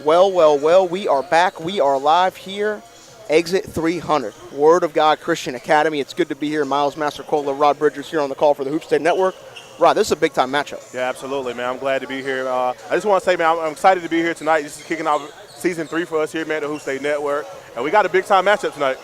Well, we are back. We are live here, Exit 300, Word of God Christian Academy. It's good to be here. Miles Mastercola, Rod Bridgers here on the call for the Hoop State Network. Rod, this is a big-time matchup. Yeah, absolutely, man. I'm glad to be here. I just want to say, man, I'm excited to be here tonight. This is kicking off Season 3 for us here, man, at the Hoop State Network. And we got a big-time matchup tonight.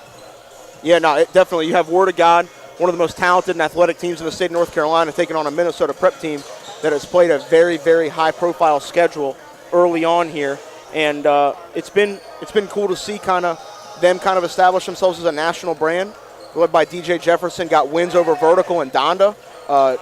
Yeah, no, definitely. You have Word of God, one of the most talented and athletic teams in the state of North Carolina, taking on a Minnesota prep team that has played a very, very high-profile schedule early on here. And it's been cool to see them establish themselves as a national brand. Led by DJ Jefferson, got wins over Vertical and Donda.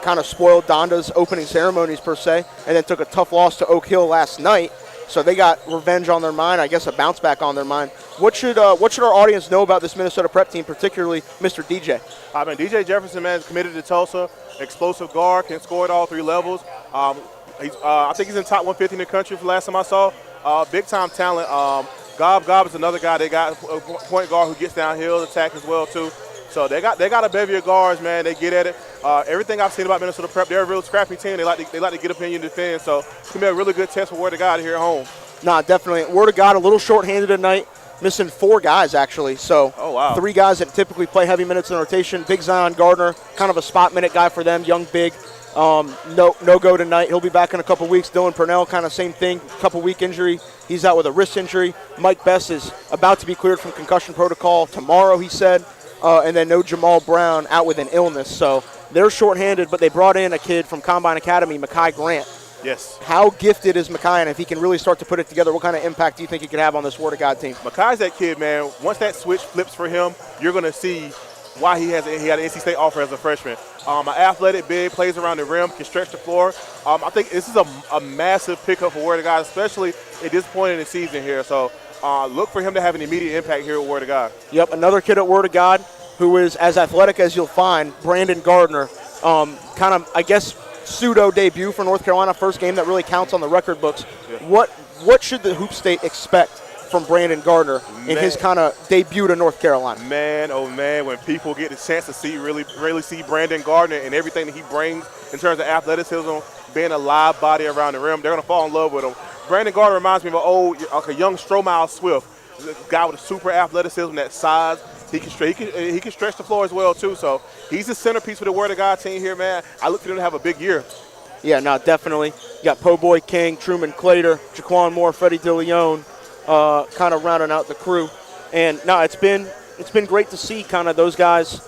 Kind of spoiled Donda's opening ceremonies per se, and then took a tough loss to Oak Hill last night. So they got revenge on their mind, I guess a bounce back on their mind. What should our audience know about this Minnesota prep team, particularly Mr. DJ? I mean, DJ Jefferson, man, is committed to Tulsa. Explosive guard, can score at all three levels. I think he's in top 150 in the country for the last time I saw. Big-time talent. Gob is another guy. They got a point guard who gets downhill, attack as well, too. So they got a bevy of guards, man. They get at it. Everything I've seen about Minnesota Prep, they're a real scrappy team. They like to get up in you and defend. So it's gonna be a really good test for Word of God here at home. Nah, definitely. Word of God a little short-handed tonight, missing 4 guys actually. So oh, wow. 3 guys that typically play heavy minutes in rotation. Big Zion Gardner, kind of a spot minute guy for them, young big. No go tonight. He'll be back in a couple weeks. Dylan Purnell, kind of same thing, couple week injury. He's out with a wrist injury. Mike Best is about to be cleared from concussion protocol tomorrow, he said. And then no Jamal Brown, out with an illness. So they're shorthanded, but they brought in a kid from Combine Academy, Mekhi Grant. Yes. How gifted is Mekhi, and if he can really start to put it together, what kind of impact do you think he could have on this Word of God team? Mekhi's that kid, man. Once that switch flips for him, you're going to see why he had an NC State offer as a freshman. An athletic big, plays around the rim, can stretch the floor. I think this is a massive pickup for Word of God, especially at this point in the season here. So look for him to have an immediate impact here at Word of God. Yep, another kid at Word of God who is as athletic as you'll find, Brandon Gardner. Kind of, I guess, pseudo debut for North Carolina, first game that really counts on the record books. Yeah. What should the Hoop State expect from Brandon Gardner in his kind of debut to North Carolina? Man, oh man, when people get the chance to really see Brandon Gardner and everything that he brings in terms of athleticism, being a live body around the rim, they're going to fall in love with him. Brandon Gardner reminds me of a young Stromile Swift, a guy with a super athleticism, that size. He can stretch the floor as well, too. So he's the centerpiece for the Word of God team here, man. I look for them to have a big year. Yeah, no, definitely. You got Po Boy King, Truman Clater, Jaquan Moore, Freddie Dillion, kind of rounding out the crew. And no, it's been great to see kind of those guys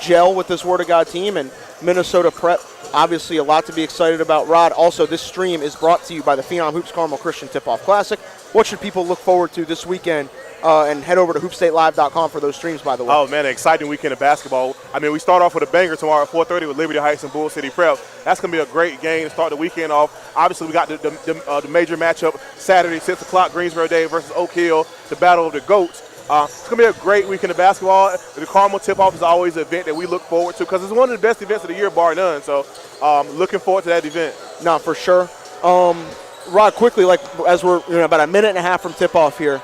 gel with this Word of God team, and Minnesota Prep, obviously a lot to be excited about. Rod, also this stream is brought to you by the Phenom Hoops Carmel Christian Tip-Off Classic. What should people look forward to this weekend? And head over to hoopstatelive.com for those streams, by the way. Oh, man, an exciting weekend of basketball. I mean, we start off with a banger tomorrow at 4:30 with Liberty Heights and Bull City Prep. That's going to be a great game to start the weekend off. Obviously, we got the major matchup Saturday, 6 o'clock, Greensboro Day versus Oak Hill, the Battle of the Goats. It's going to be a great weekend of basketball. The Carmel Tip-Off is always an event that we look forward to because it's one of the best events of the year, bar none. So looking forward to that event. No, for sure. Rod, quickly, as we're about a minute and a half from tip-off here,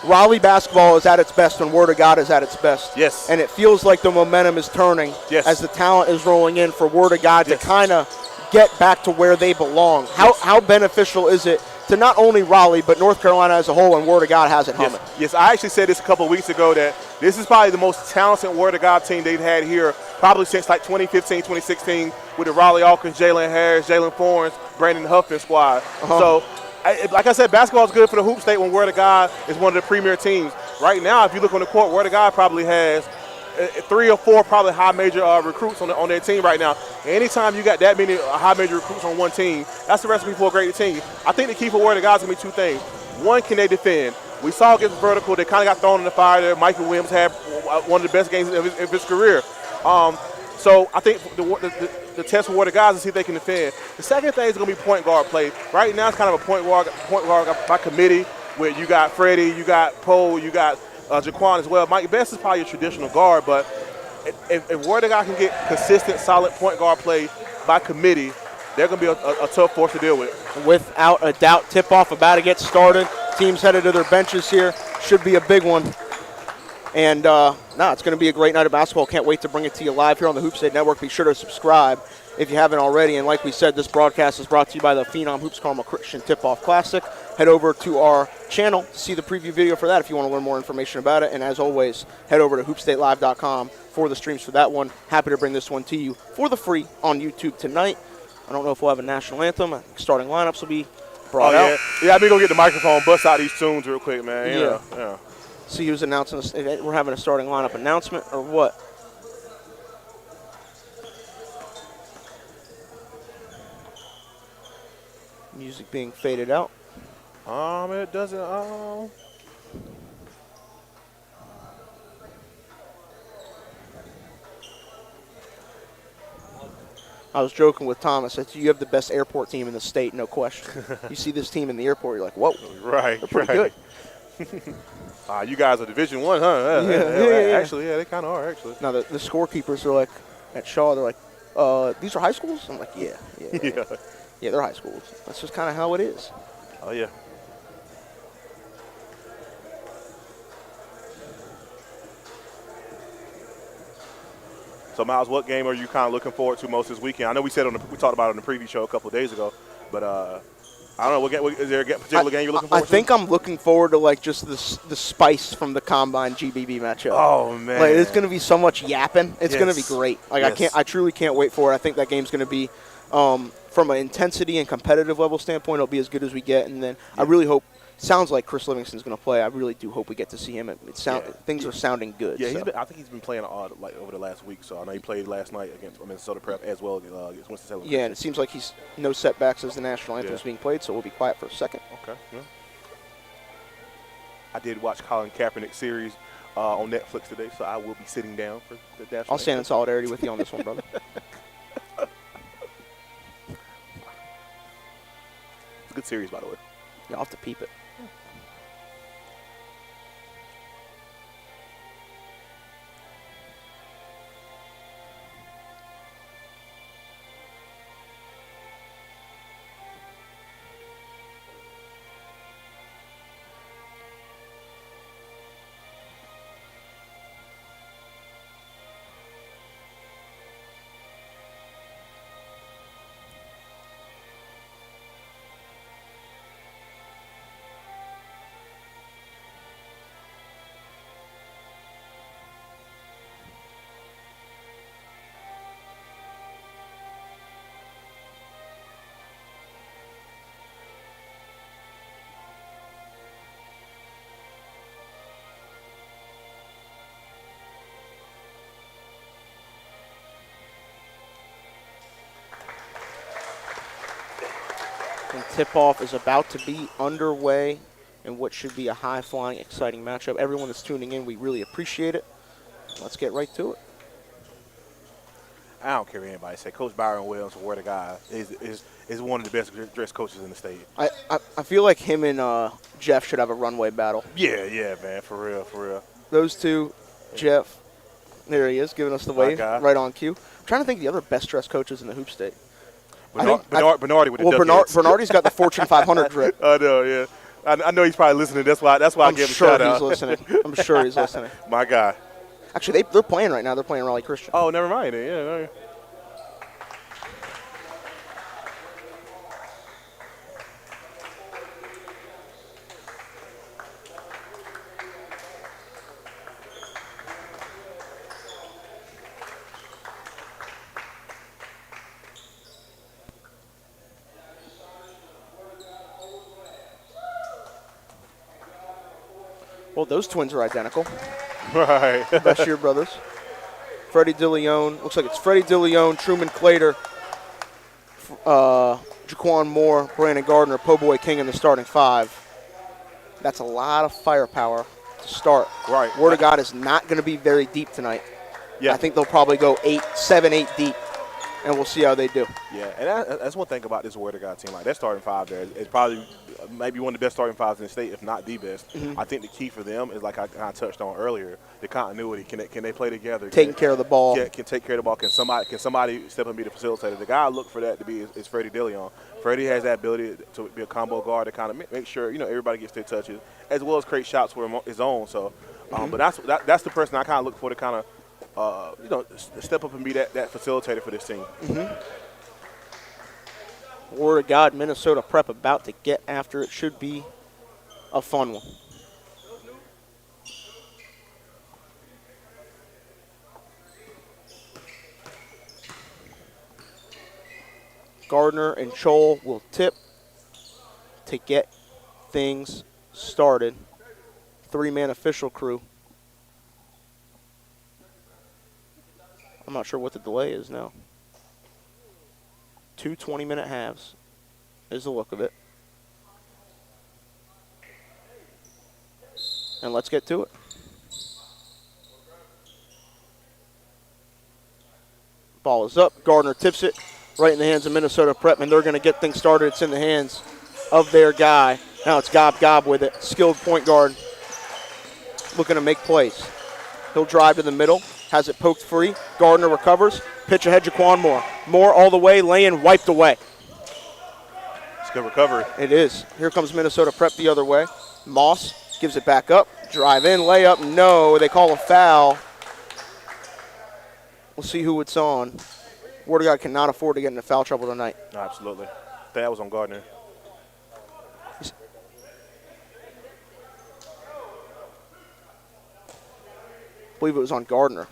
Raleigh basketball is at its best when Word of God is at its best. Yes. And it feels like the momentum is turning as the talent is rolling in for Word of God to kind of get back to where they belong. How beneficial is it to not only Raleigh but North Carolina as a whole when Word of God has it humming? Yes, I actually said this a couple of weeks ago that this is probably the most talented Word of God team they've had here probably since 2015, 2016 with the Raleigh Alkins, Jalen Harris, Jalen Forens, Brandon Huffman squad. So, like I said, basketball is good for the Hoop State when Word of God is one of the premier teams. Right now, if you look on the court, Word of God probably has 3 or 4 probably high major recruits on their team right now. Anytime you got that many high major recruits on one team, that's the recipe for a great team. I think the key for Word of God is going to be 2 things. One, can they defend? We saw against Vertical, they kind of got thrown in the fire there. Michael Williams had one of the best games of his career. So I think the test for Word of God is to see if they can defend. The second thing is going to be point guard play. Right now it's kind of a point guard by committee where you got Freddie, you got Poe, you got Jaquan as well. Mike Best is probably a traditional guard, but if Word of God can get consistent, solid point guard play by committee, they're going to be a tough force to deal with. Without a doubt, tip-off about to get started. Teams headed to their benches here. Should be a big one. And, it's going to be a great night of basketball. Can't wait to bring it to you live here on the Hoop State Network. Be sure to subscribe if you haven't already. And like we said, this broadcast is brought to you by the Phenom Hoops Carmel Christian Tip-Off Classic. head over to our channel to see the preview video for that if you want to learn more information about it. And as always, head over to hoopstatelive.com for the streams for that one. Happy to bring this one to you for the free on YouTube tonight. I don't know if we'll have a national anthem. I think starting lineups will be brought out. Yeah, I'm going to go get the microphone, bust out these tunes real quick, man. Yeah. See who's announcing this. We're having a starting lineup announcement or what? Music being faded out. It doesn't. I was joking with Thomas. I said, you have the best airport team in the state, no question. You see this team in the airport, you're like, whoa. Right. They're pretty good. You guys are Division I, huh? Yeah. Actually, they kind of are, actually. Now, the scorekeepers are like, at Shaw, they're like, these are high schools? I'm like, yeah. Yeah, they're high schools. That's just kind of how it is. Oh, yeah. So, Miles, what game are you kind of looking forward to most this weekend? I know we talked about it on the preview show a couple of days ago, but I don't know. Is there a particular game you're looking forward to? I think I'm looking forward to like just the spice from the Combine GBB matchup. Oh man, like it's going to be so much yapping. It's going to be great. Like I truly can't wait for it. I think that game's going to be from an intensity and competitive level standpoint, it'll be as good as we get. And then I really hope. Sounds like Chris Livingston's going to play. I really do hope we get to see him. Things are sounding good. Yeah, I think he's been playing like over the last week. So I know he played last night against Minnesota Prep as well against Winston-Salem. Yeah, and it seems like he's no setbacks as the national anthem is being played. So we'll be quiet for a second. Okay. Yeah. I did watch Colin Kaepernick's series on Netflix today, so I will be sitting down for the national. I'll stand in solidarity with you on this one, brother. It's a good series, by the way. You'll have to peep it. And tip-off is about to be underway in what should be a high-flying, exciting matchup. Everyone that's tuning in, we really appreciate it. Let's get right to it. I don't care what anybody say. Coach Byron Williams, word of God, is one of the best dressed coaches in the state. I feel like him and Jeff should have a runway battle. Yeah, man, for real. Those two, Jeff, there he is, giving us the wave, right on cue. I'm trying to think of the other best dressed coaches in the hoop state. Bernardi with the Bernardi's got the Fortune 500 drip. I know, yeah. I know he's probably listening. That's why I gave him a shout out. I'm sure he's listening. My guy. Actually, they're playing right now. They're playing Raleigh Christian. Oh, never mind. Yeah. Well, those twins are identical. Right. Bashir brothers. Freddie Dillion. Looks like it's Freddie Dillion, Truman Clater, Jaquan Moore, Brandon Gardner, Po' King in the starting five. That's a lot of firepower to start. Right. Word of God is not going to be very deep tonight. Yeah. I think they'll probably go 7, 8 deep, and we'll see how they do. Yeah, and that's one thing about this Word of God team. Like, their starting five there is probably maybe one of the best starting fives in the state, if not the best. Mm-hmm. I think the key for them is, like I kind of touched on earlier, the continuity. Can they play together? Taking care of the ball. Can take care of the ball. Can somebody step and be the facilitator? The guy I look for that to be is Freddie Dillion. Freddie has that ability to be a combo guard to kind of make sure everybody gets their touches, as well as create shots for his own. So, but that's the person I kind of look for to kind of step up and be that facilitator for this team. Mm-hmm. Word of God, Minnesota Prep about to get after it. Should be a fun one. Gardner and Chol will tip to get things started. 3-man official crew. I'm not sure what the delay is now. 2 20-minute halves is the look of it. And let's get to it. Ball is up. Gardner tips it right in the hands of Minnesota Prep, and they're going to get things started. It's in the hands of their guy. Now it's Gob with it. Skilled point guard looking to make plays. He'll drive to the middle, has it poked free. Gardner recovers. Pitch ahead, Jaquan Moore. Moore all the way, lay-in, wiped away. It's a good recovery. It is. Here comes Minnesota Prep the other way. Moss gives it back up. Drive in, layup, no. They call a foul. We'll see who it's on. Word of God cannot afford to get into foul trouble tonight. No, absolutely. That was on Gardner. I believe it was on Gardner.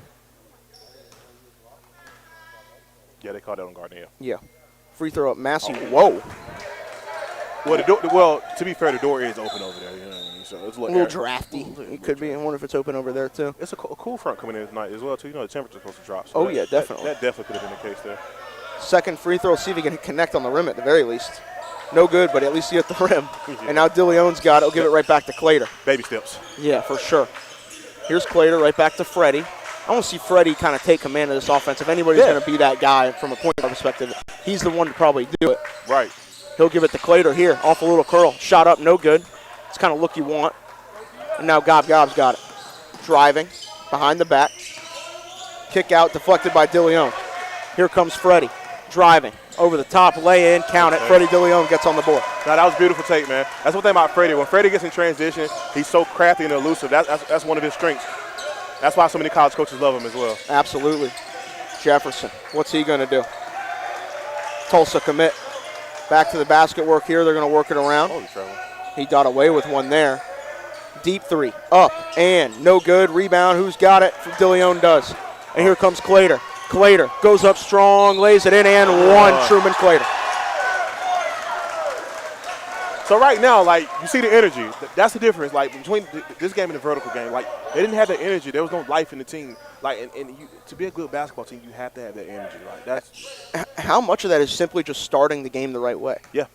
Yeah, they called that on Gardner. Yeah. Free throw up, Massey. Whoa. Well, to be fair, the door is open over there. You know what I mean? So it's A little drafty. It could be. I wonder if it's open over there, too. It's a cool front coming in tonight as well, too. You know, the temperature's supposed to drop. So oh, yeah, definitely. That definitely could have been the case there. Second free throw, see if he can connect on the rim at the very least. No good, but at least he hit the rim. Yeah. And now Dillion's got it. He'll give it right back to Clater. Baby steps. Yeah, for sure. Here's Clater right back to Freddie. I want to see Freddie kind of take command of this offense. If anybody's going to be that guy from a point guard perspective, he's the one to probably do it. Right. He'll give it to Clater here. Off a little curl. Shot up, no good. It's kind of look you want. And now Gob's got it. Driving behind the back. Kick out, deflected by Dillion. Here comes Freddie. Driving. Over the top, lay in, count it. Freddie Dillion gets on the board. Now, that was beautiful tape, man. That's one thing about Freddie. When Freddie gets in transition, he's so crafty and elusive. That's one of his strengths. That's why so many college coaches love him as well. Absolutely. Jefferson, what's he going to do? Tulsa commit. Back to the basket work here. They're going to work it around. Holy trouble. He got away with one there. Deep three. Up and no good. Rebound. Who's got it? Dillion does. And here comes Clater. Clater goes up strong, lays it in, and one. Truman Clater. So right now, like, you see the energy. That's the difference, like, between this game and the vertical game. Like, they didn't have the energy. There was no life in the team. Like, and to be a good basketball team, you have to have that energy. Like, that's how much of that is simply just starting the game the right way. Yeah.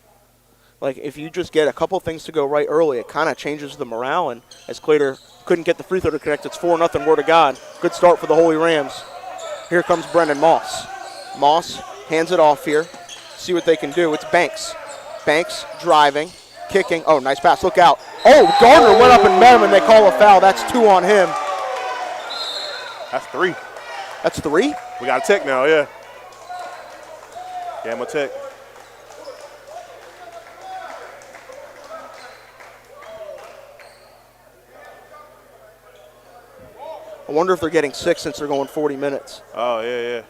Like, if you just get a couple things to go right early, it kind of changes the morale. And as Clater couldn't get the free throw to connect, it's 4-0, word of God. Good start for the Holy Rams. Here comes Brendan Moss. Moss hands it off here. See what they can do. It's Banks. Banks driving, kicking. Oh, nice pass. Look out. Oh, Gardner went up and met him, and they call a foul. That's 2 on him. That's 3. That's 3? We got a tech now, yeah. Gamma tech. I wonder if they're getting 6 since they're going 40 minutes. Oh, yeah.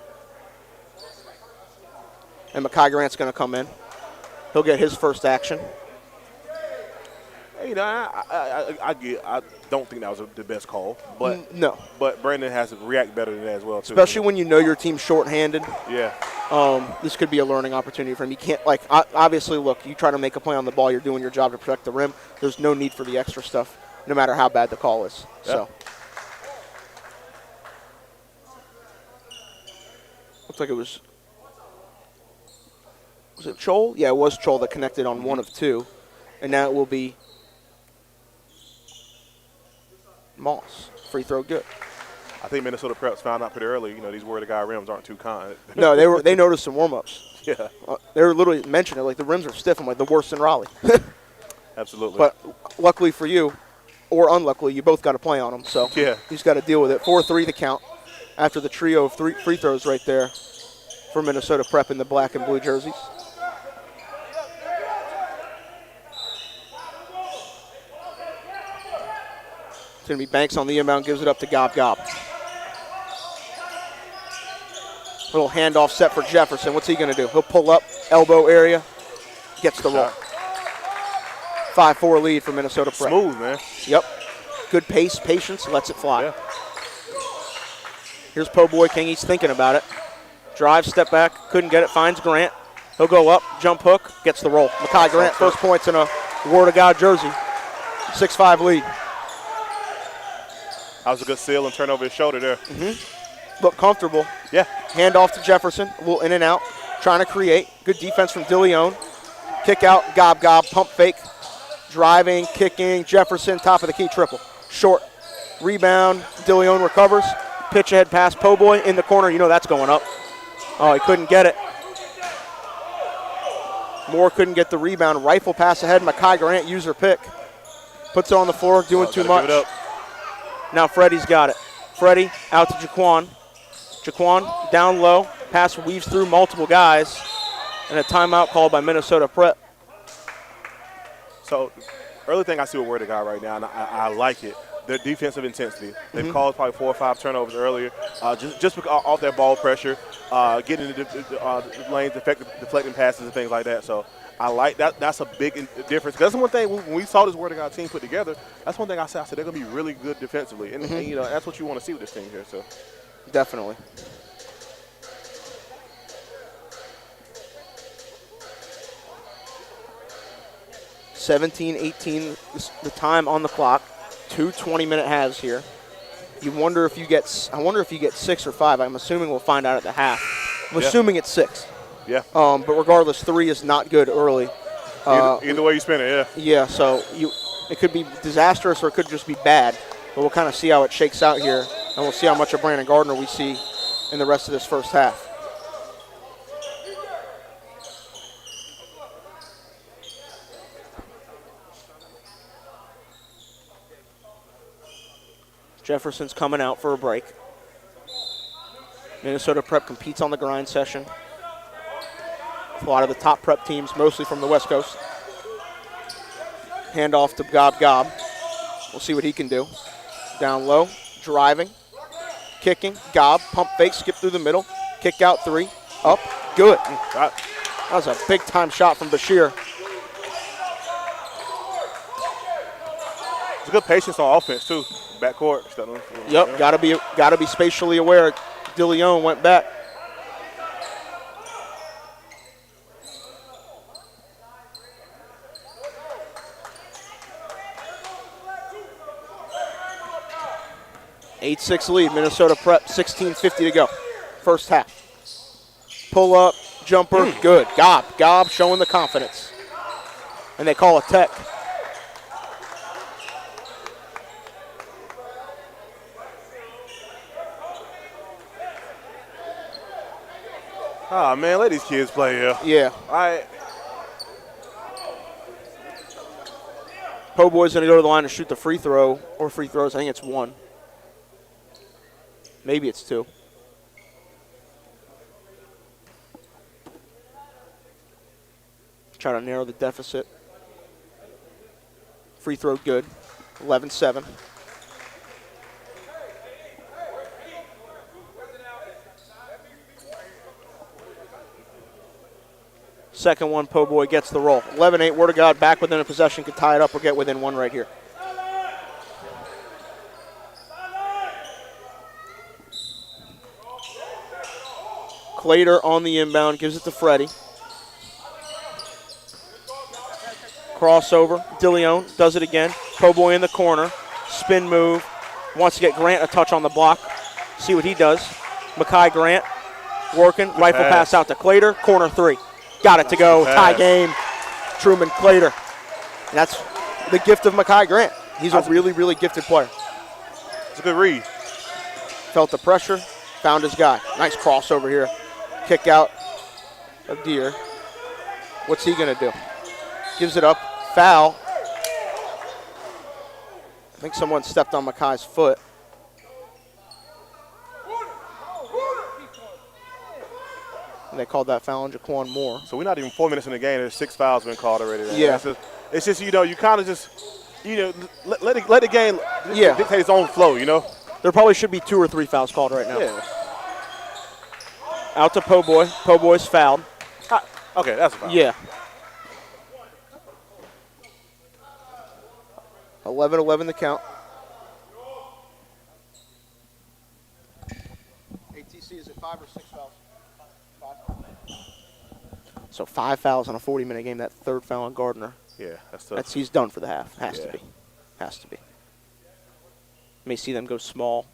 And Mekhi Grant's going to come in. He'll get his first action. Hey, you know, I don't think that was the best call, but no. But Brandon has to react better than that as well, too. Especially when you know your team's shorthanded. Yeah. This could be a learning opportunity for him. You can't, like, obviously, look, you try to make a play on the ball, you're doing your job to protect the rim. There's no need for the extra stuff, no matter how bad the call is. Yeah. So. Looks like it was it Chol? Yeah, it was Chol that connected on 1 of 2. And now it will be Moss. Free throw good. I think Minnesota Preps found out pretty early, you know, these Word of God rims aren't too kind. No, they noticed some warm-ups. Yeah. They were literally mentioning it, like the rims are stiff. I'm like, the worst in Raleigh. Absolutely. But luckily for you, or unluckily, you both got to play on them. So yeah. He's got to deal with it. 4-3 the count after the trio of 3 free throws right there for Minnesota Prep in the black and blue jerseys. It's going to be Banks on the inbound, gives it up to Gob. Little handoff set for Jefferson. What's he going to do? He'll pull up, elbow area, gets the roll. 5-4 lead for Minnesota Prep. Smooth, man. Yep. Good pace, patience, lets it fly. Yeah. Here's Po Boy King. He's thinking about it. Drive, step back, couldn't get it, finds Grant. He'll go up, jump hook, gets the roll. Makai Grant, first points in a Word of God jersey. 6-5 lead. That was a good seal and turn over his shoulder there. Look comfortable. Yeah. Hand off to Jefferson, a little in and out, trying to create. Good defense from Dillion. Kick out, gob, pump fake. Driving, kicking, Jefferson, top of the key, triple. Short, rebound, Dillion recovers. Pitch ahead pass, Po Boy in the corner, you know that's going up. Oh, he couldn't get it. Moore couldn't get the rebound. Rifle pass ahead, Makai Grant, user pick. Puts it on the floor, doing too much. Now Freddie's got it. Freddie out to Jaquan. Jaquan down low, pass weaves through multiple guys, and a timeout called by Minnesota Prep. So, early thing I see with Word of God right now, and I like it, their defensive intensity. They've caused probably 4 or 5 turnovers earlier, just off their ball pressure, getting into the lanes, deflecting passes and things like that. So, I like that. That's a big difference. That's one thing when we saw this Word of God team put together. That's one thing I said. They're going to be really good defensively, and you know that's what you want to see with this team here. So, definitely. (17-18) the time on the clock. 2 20-minute halves here. I wonder if you get 6 or 5. I'm assuming we'll find out at the half. I'm assuming it's 6. Yeah. But regardless, 3 is not good early. Either way you spin it, yeah. Yeah, so it could be disastrous or it could just be bad. But we'll kind of see how it shakes out here, and we'll see how much of Brandon Gardner we see in the rest of this first half. Jefferson's coming out for a break. Minnesota Prep competes on the grind session. A lot of the top prep teams, mostly from the West Coast. Hand off to Gob. We'll see what he can do. Down low, driving, kicking, Gob, pump fake, skip through the middle, kick out 3, up, good. That was a big time shot from Bashir. It's a good patience on offense too. Backcourt. Yep, gotta be spatially aware. Dillion went back. (8-6) lead, Minnesota Prep, 16:50 to go. First half. Pull up, jumper, good. Gob showing the confidence. And they call a tech. Oh, man, let these kids play here. Yeah. Po Boy's going to go to the line to shoot the free throw, or free throws. I think it's 1. Maybe it's 2. Try to narrow the deficit. Free throw good. 11-7. Second one, Po Boy gets the roll. 11-8, Word of God back within a possession. Could tie it up or get within 1 right here. Clater on the inbound, gives it to Freddie. Crossover, Dillion does it again. Po Boy in the corner, spin move. Wants to get Grant a touch on the block. See what he does. Makai Grant working, rifle pass out to Clater, corner 3. Got it to go, tie game, Truman Clater. And that's the gift of Makai Grant. He's a really, really gifted player. It's a good read. Felt the pressure, found his guy. Nice crossover here. Kick out of Deere. What's he going to do? Gives it up, foul. I think someone stepped on Makai's foot. And they called that foul on Jaquan Moore. So we're not even 4 minutes in the game. There's 6 fouls been called already. Yeah. It's just, you know, you kind of just, you know, let the game dictate its own flow, you know. There probably should be 2 or 3 fouls called right now. Yeah. Out to Po Boy. Po Boy's fouled. Okay, that's a foul. Yeah. 11-11 the count. ATC is at 5 or 6 fouls? 5. So 5 fouls on a 40-minute game. That third foul on Gardner. Yeah, that's tough. He's done for the half. Has to be. Has to be. May see them go small.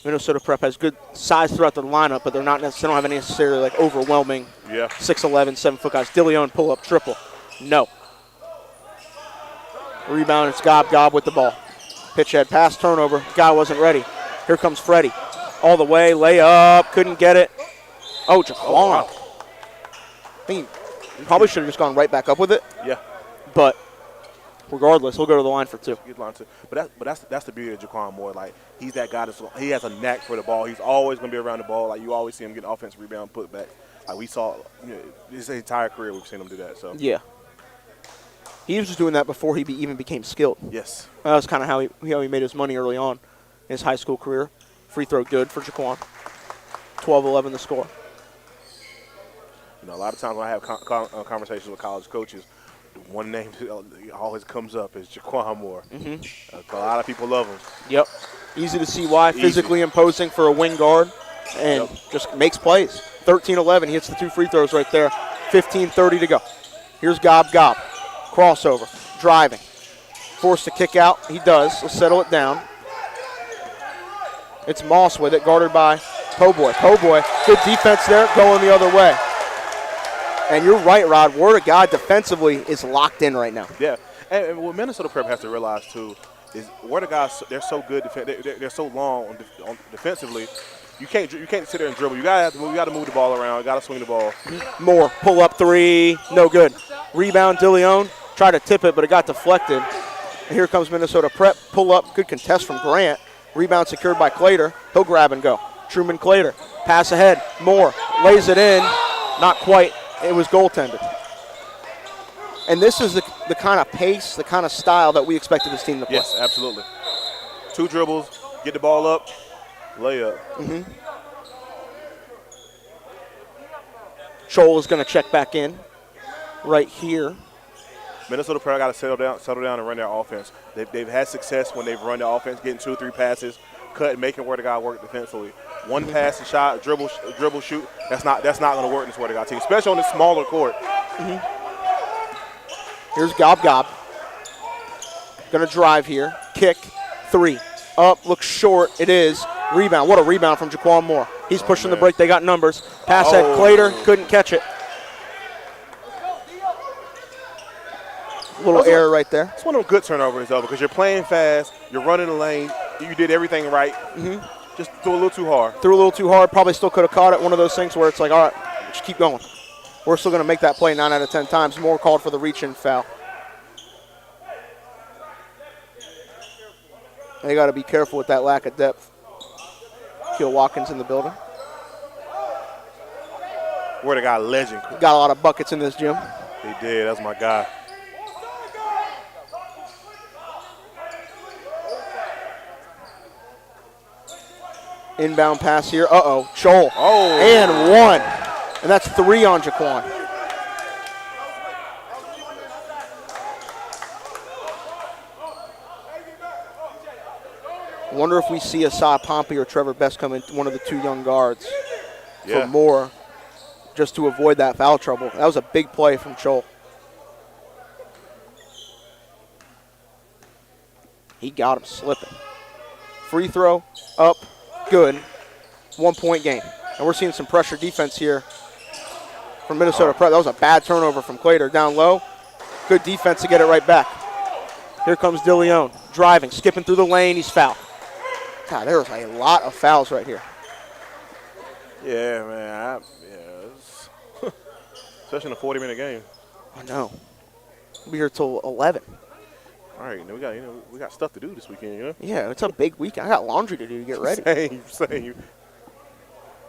Minnesota Prep has good size throughout the lineup, but they don't have any necessarily like overwhelming 6'11", 7-foot guys. Dillion pull up triple. No. Rebound, it's Gob with the ball. Pitch head pass, turnover. Guy wasn't ready. Here comes Freddie. All the way, layup, couldn't get it. Oh, Jaquan. I think he probably should have just gone right back up with it. Yeah. But regardless, he'll go to the line for 2. Good line too. But that's the beauty of Jaquan Moore. Like, he's that guy he has a knack for the ball. He's always going to be around the ball. Like, you always see him get an offensive rebound, put back. Like, we saw, his entire career we've seen him do that. So yeah. He was just doing that before he even became skilled. Yes. That was kind of how he made his money early on in his high school career. Free throw good for Jaquan. 12-11 the score. A lot of times when I have conversations with college coaches, one name that always comes up is Jaquan Moore. A lot of people love him. Yep. Easy to see why. Easy. Physically imposing for a wing guard and just makes plays. 13-11. He hits the 2 free throws right there. 15:30 to go. Here's Gob. Crossover. Driving. Forced to kick out. He does. He'll settle it down. It's Moss with it, guarded by Po'boy. Good defense there, going the other way. And you're right, Rod. Word of God defensively is locked in right now. Yeah. And what Minnesota Prep has to realize, too, is Word of God, they're so good. They're so long on defensively. You can't sit there and dribble. You got to move the ball around. You got to swing the ball. Moore, pull up 3, no good. Rebound, Dillion. Tried to tip it, but it got deflected. And here comes Minnesota Prep. Pull up, good contest from Grant. Rebound secured by Clater. He'll grab and go. Truman Clater. Pass ahead. Moore lays it in. Not quite. It was goaltended. And this is the kind of pace, the kind of style that we expected this team to play. Yes, absolutely. 2 dribbles, get the ball up, lay up. Scholl is going to check back in right here. Minnesota Prep got to settle down and run their offense. They've had success when they've run their offense, getting 2 or 3 passes, cut, and making Word of God work defensively. One pass and shot, dribble, shoot. That's not going to work in this Word of God team, especially on this smaller court. Here's Gob. Going to drive here. Kick. 3. Up. Looks short. It is. Rebound. What a rebound from Jaquan Moore. He's pushing the break. They got numbers. Pass at Clater. Couldn't catch it. Little error right there. It's one of them good turnovers, though, because you're playing fast. You're running the lane. You did everything right. Just threw a little too hard. Probably still could have caught it. One of those things where it's like, all right, just keep going. We're still going to make that play 9 out of 10 times. Moore called for the reach-in foul. They got to be careful with that lack of depth. Keel Watkins in the building. Word of God legend. Got a lot of buckets in this gym. He did. That's my guy. Inbound pass here. Scholl. Oh. And 1. And that's 3 on Jaquan. Wonder if we see Asad Pompey or Trevor Best come in, one of the 2 young guards for Moore, just to avoid that foul trouble. That was a big play from Scholl. He got him slipping. Free throw, up, good. 1-point game. And we're seeing some pressure defense here from Minnesota Prep. That was a bad turnover from Clater. Down low, good defense to get it right back. Here comes Dillion, driving, skipping through the lane. He's fouled. God, there was a lot of fouls right here. Yeah, man. Especially in a 40-minute game. I know. We'll be here till 11. All right, we got stuff to do this weekend, Yeah, it's a big weekend. I got laundry to do to get ready. Same.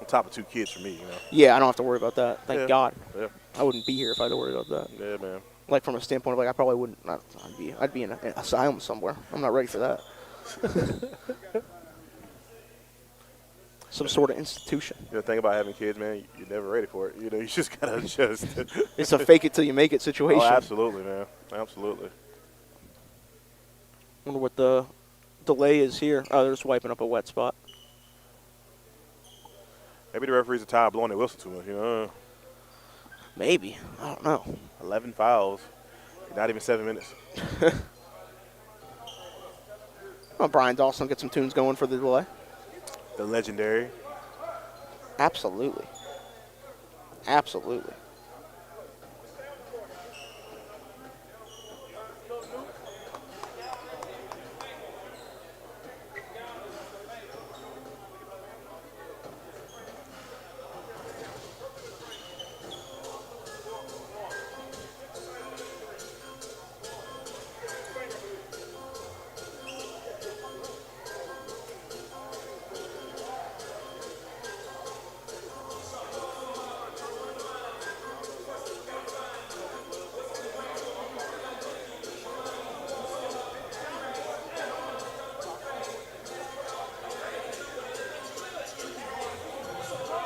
On top of 2 kids for me, Yeah, I don't have to worry about that. Thank God. Yeah. I wouldn't be here if I had to worry about that. Yeah, man. Like from a standpoint of like I probably wouldn't. I'd be in an asylum somewhere. I'm not ready for that. Some sort of institution. The thing about having kids, man, you're never ready for it. You just gotta adjust. It's a fake it till you make it situation. Oh, absolutely, man. Absolutely. Wonder what the delay is here. Oh, they're just wiping up a wet spot. Maybe the referees are tired of blowing their whistle too much, you know. Maybe. I don't know. 11 fouls. Not even 7 minutes. Well, Brian Dawson get some tunes going for the delay. The legendary. Absolutely. Absolutely.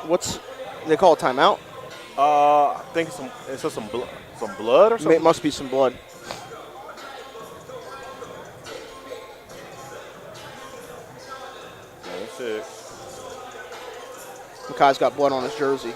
What's they call a timeout? I think it's some blood or something. It must be some blood. That's it. Makai's got blood on his jersey.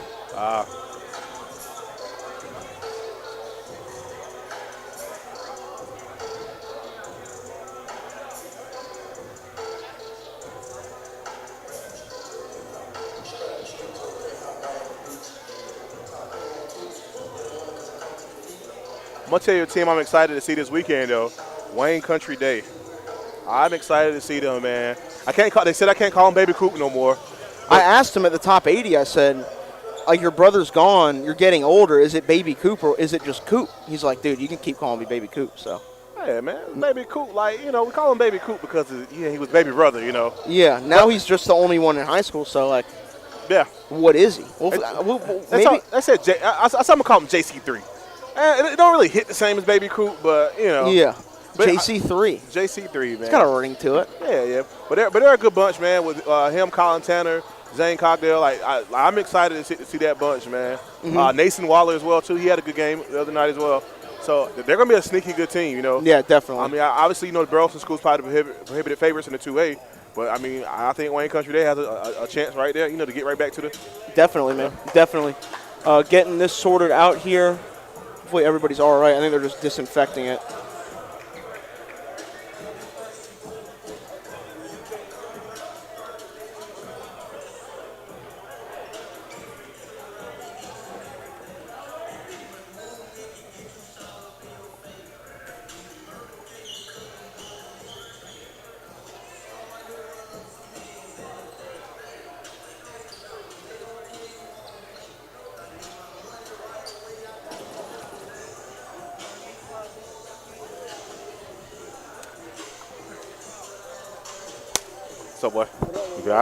I'm going to tell you a team I'm excited to see this weekend, though. Wayne Country Day. I'm excited to see them, man. They said I can't call them Baby Coop no more. I asked him at the top 80, I said, like, your brother's gone, you're getting older, is it Baby Coop or is it just Coop? He's like, dude, you can keep calling me Baby Coop, so. Yeah, man, Baby Coop, like, you know, we call him Baby Coop because he was baby brother, you know. Yeah, now he's just the only one in high school, so, like, yeah. What is he? Well, maybe. I said, I'm going to call him JC3. It don't really hit the same as Baby Coop, but, you know. Yeah. JC3. JC3, man. It's got a ring to it. Yeah. But they're a good bunch, man, with him, Colin Tanner, Zane Cogdale. Like, I'm excited to see that bunch, man. Mm-hmm. Nason Waller as well, too. He had a good game the other night as well. So they're going to be a sneaky good team, you know. Yeah, definitely. I mean, obviously, you know, the Burleson School's probably prohibited favorites in the 2A. But, I mean, I think Wayne Country Day has a chance right there, you know, to get right back to the. Definitely, man. Definitely. Getting this sorted out here. Hopefully everybody's all right. I think they're just disinfecting it. What's up, boy?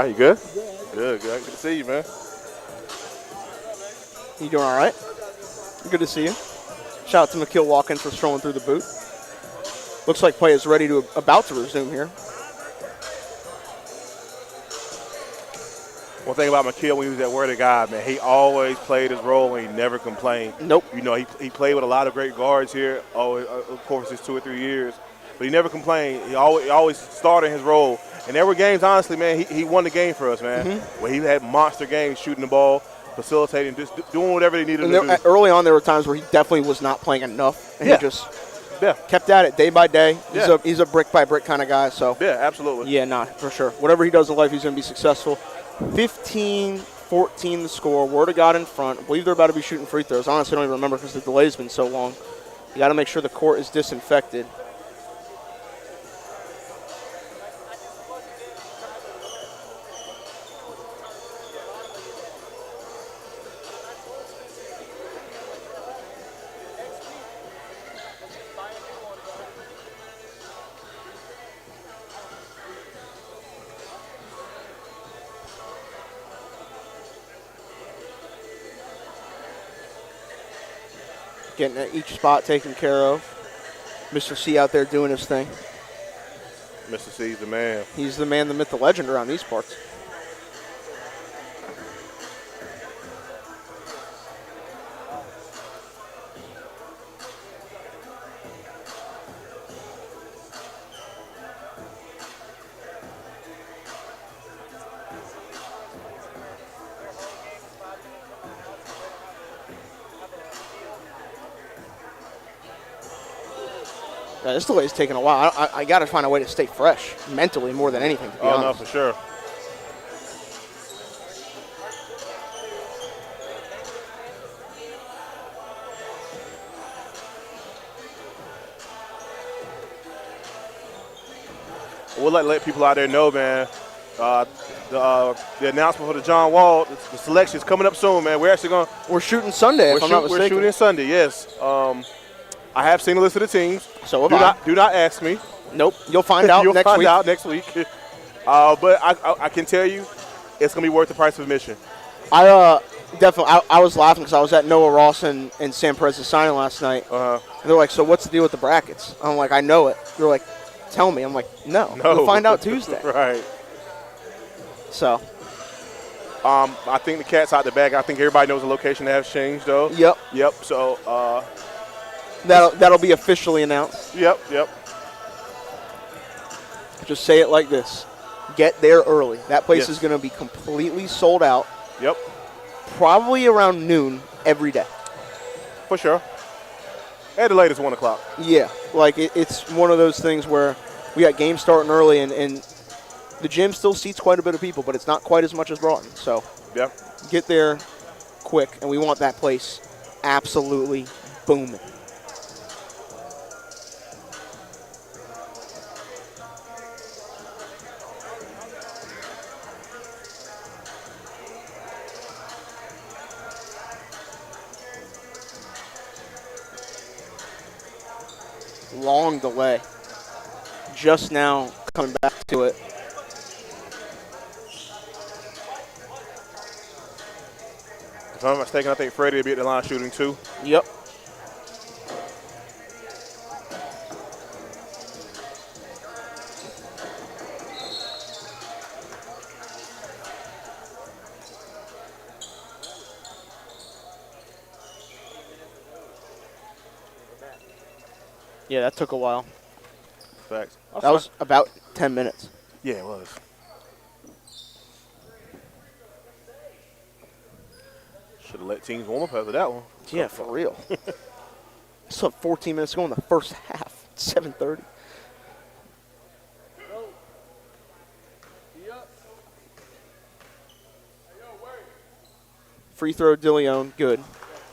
You good? Good. Good to see you, man. You doing all right? Good to see you. Shout out to McKeel Watkins for strolling through the booth. Looks like play is about to resume here. One thing about McKeel when he was at Word of God, man, he always played his role and he never complained. Nope. You know, he played with a lot of great guards here. Of course, his 2 or 3 years. But he never complained. He always started his role. And there were games, honestly, man, he won the game for us, man. Mm-hmm. Where he had monster games shooting the ball, facilitating, just doing whatever they needed to do. Early on, there were times where he definitely was not playing enough. And he just kept at it day by day. He's a brick-by-brick kind of guy. So yeah, absolutely. Yeah, for sure. Whatever he does in life, he's going to be successful. 15-14 the score. Word of God in front. I believe they're about to be shooting free throws. Honestly, I don't even remember because the delay's been so long. You got to make sure the court is disinfected. Getting at each spot taken care of. Mr. C out there doing his thing. Mr. C's the man. He's the man, the myth, the legend around these parts. This delay is taking a while. I got to find a way to stay fresh mentally more than anything, to be honest. No, for sure. We'll let people out there know, man. The announcement for the John Wall, the selection is coming up soon, man. We're shooting Sunday, if I'm not mistaken. We're shooting Sunday, yes. I have seen the list of the teams. So have I. Do not ask me. Nope. You'll find out next week. You'll find out next week. But I can tell you, it's going to be worth the price of admission. Definitely. I was laughing because I was at Noah Ross and Sam Perez's signing last night. And they're like, so what's the deal with the brackets? I'm like, I know it. They're like, tell me. I'm like, no. We'll find out Tuesday. Right. So. I think the cat's out the bag. I think everybody knows the location that has changed, though. Yep. So. That'll be officially announced. Yep. Just say it like this. Get there early. That place is going to be completely sold out. Yep. Probably around noon every day. For sure. At the latest 1 o'clock. Yeah. Like, it's one of those things where we got games starting early, and the gym still seats quite a bit of people, but it's not quite as much as Broughton. So get there quick, and we want that place absolutely booming. Long delay. Just now coming back to it. If I'm not mistaken, I think Freddie will be at the line shooting too. Yep. Yeah, that took a while. Facts. That was about 10 minutes. Yeah, it was. Should have let teams warm up after that one. Yeah, for real. Still have 14 minutes to go in the first half. 7:30. Free throw, Dillion, good.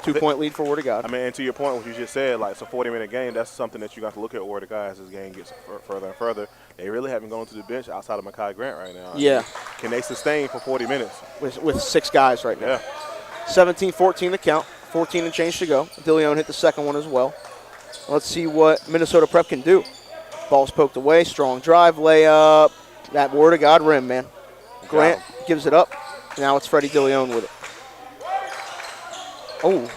2-point lead for Word of God. I mean, and to your point, what you just said, like, it's a 40-minute game. That's something that you got to look at Word of God as this game gets further and further. They really haven't gone to the bench outside of Mekhi Grant right now. Yeah. I mean, can they sustain for 40 minutes? With 6 guys right now. Yeah. 17-14 the count. 14 and change to go. Dillion hit the second one as well. Let's see what Minnesota Prep can do. Ball's poked away. Strong drive, layup. That Word of God rim, man. Grant gives it up. Now it's Freddie Dillion with it. Oh,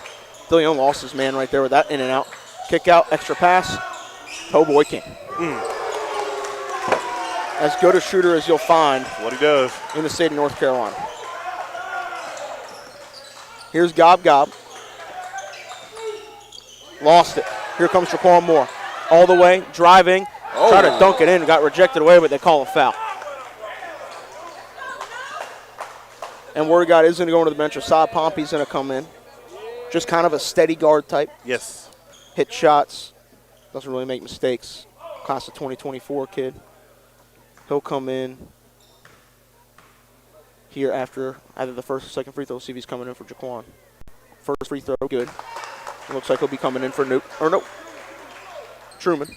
Dillion lost his man right there with that in and out. Kick out, extra pass. Oh, boy, King. As good a shooter as you'll find What he does in the state of North Carolina. Here's Gob. Lost it. Here comes Jaquan Moore. All the way, driving. Tried to dunk it in, got rejected away, but they call a foul. And Word of God is going to go into the bench. Asad Pompey's going to come in. Just kind of a steady guard type. Yes. Hit shots. Doesn't really make mistakes. Class of 2024 kid. He'll come in here after either the first or second free throw. See if he's coming in for Jaquan. First free throw, good. It looks like he'll be coming in for Truman.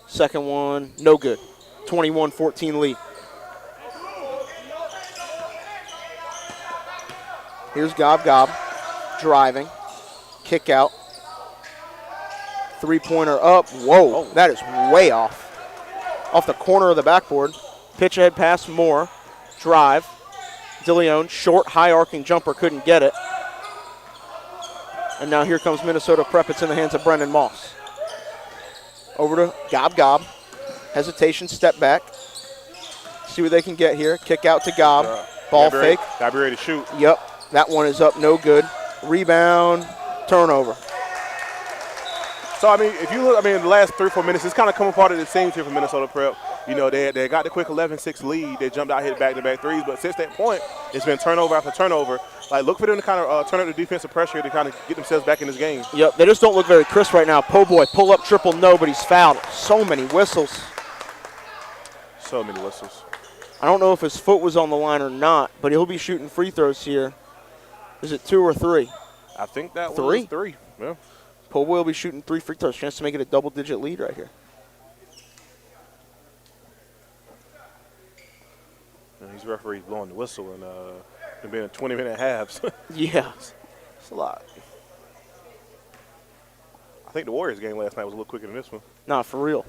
Second one, no good. 21-14 lead. Here's Gob. Driving. Kick out. Three-pointer up. Whoa, that is way off. Off the corner of the backboard. Pitch ahead pass, Moore. Drive. Dillion, short, high-arcing jumper, couldn't get it. And now here comes Minnesota Prep. It's in the hands of Brendan Moss. Over to Gob. Hesitation, step back. See what they can get here. Kick out to Gob. Ball fake. Gotta be ready to shoot. Yep, that one is up, no good. Rebound, turnover. So, I mean, if you look, the last 3 or 4 minutes, it's kind of come apart as it seems here for Minnesota Prep. You know, they got the quick 11-6 lead. They jumped out, hit back-to-back threes. But since that point, it's been turnover after turnover. Like, look for them to kind of turn up the defensive pressure to kind of get themselves back in this game. Yep, they just don't look very crisp right now. Po' boy, pull up, triple, no, but he's fouled. So many whistles. So many whistles. I don't know if his foot was on the line or not, but he'll be shooting free throws here. Is it 2 or 3? I think that was 3. Yeah. Po' boy will be shooting 3 free throws. Chance to make it a double-digit lead right here. And these referees blowing the whistle and it been 20-minute halves. Yeah. It's a lot. I think the Warriors game last night was a little quicker than this one. Nah, for real.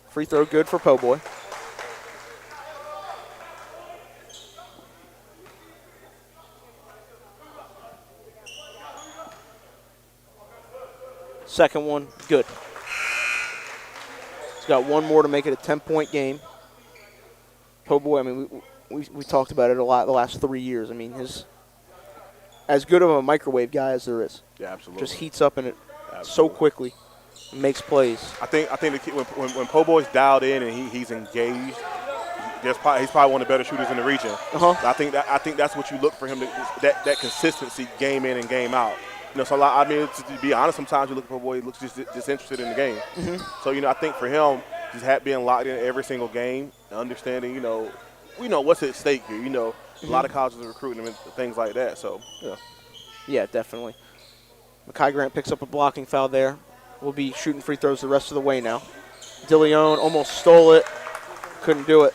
Free throw good for Po' boy. Second one, good. He's got one more to make it a 10-point game. Po' boy, I mean, we talked about it a lot the last 3 years. I mean, his as good of a microwave guy as there is. Yeah, absolutely. Just heats up in it so quickly, makes plays. I think the kid, when Po' boy's dialed in and he's engaged, he's probably one of the better shooters in the region. I think that's what you look for him that consistency, game in and game out. You know, so to be honest, sometimes you look for a boy, he looks just interested in the game. So, you know, I think for him, just being locked in every single game, understanding, you know, we know what's at stake here. You know, a lot of colleges are recruiting him and things like that. So, yeah. Yeah, definitely. Mekhi Grant picks up a blocking foul there. We'll be shooting free throws the rest of the way now. Dillion almost stole it. Couldn't do it.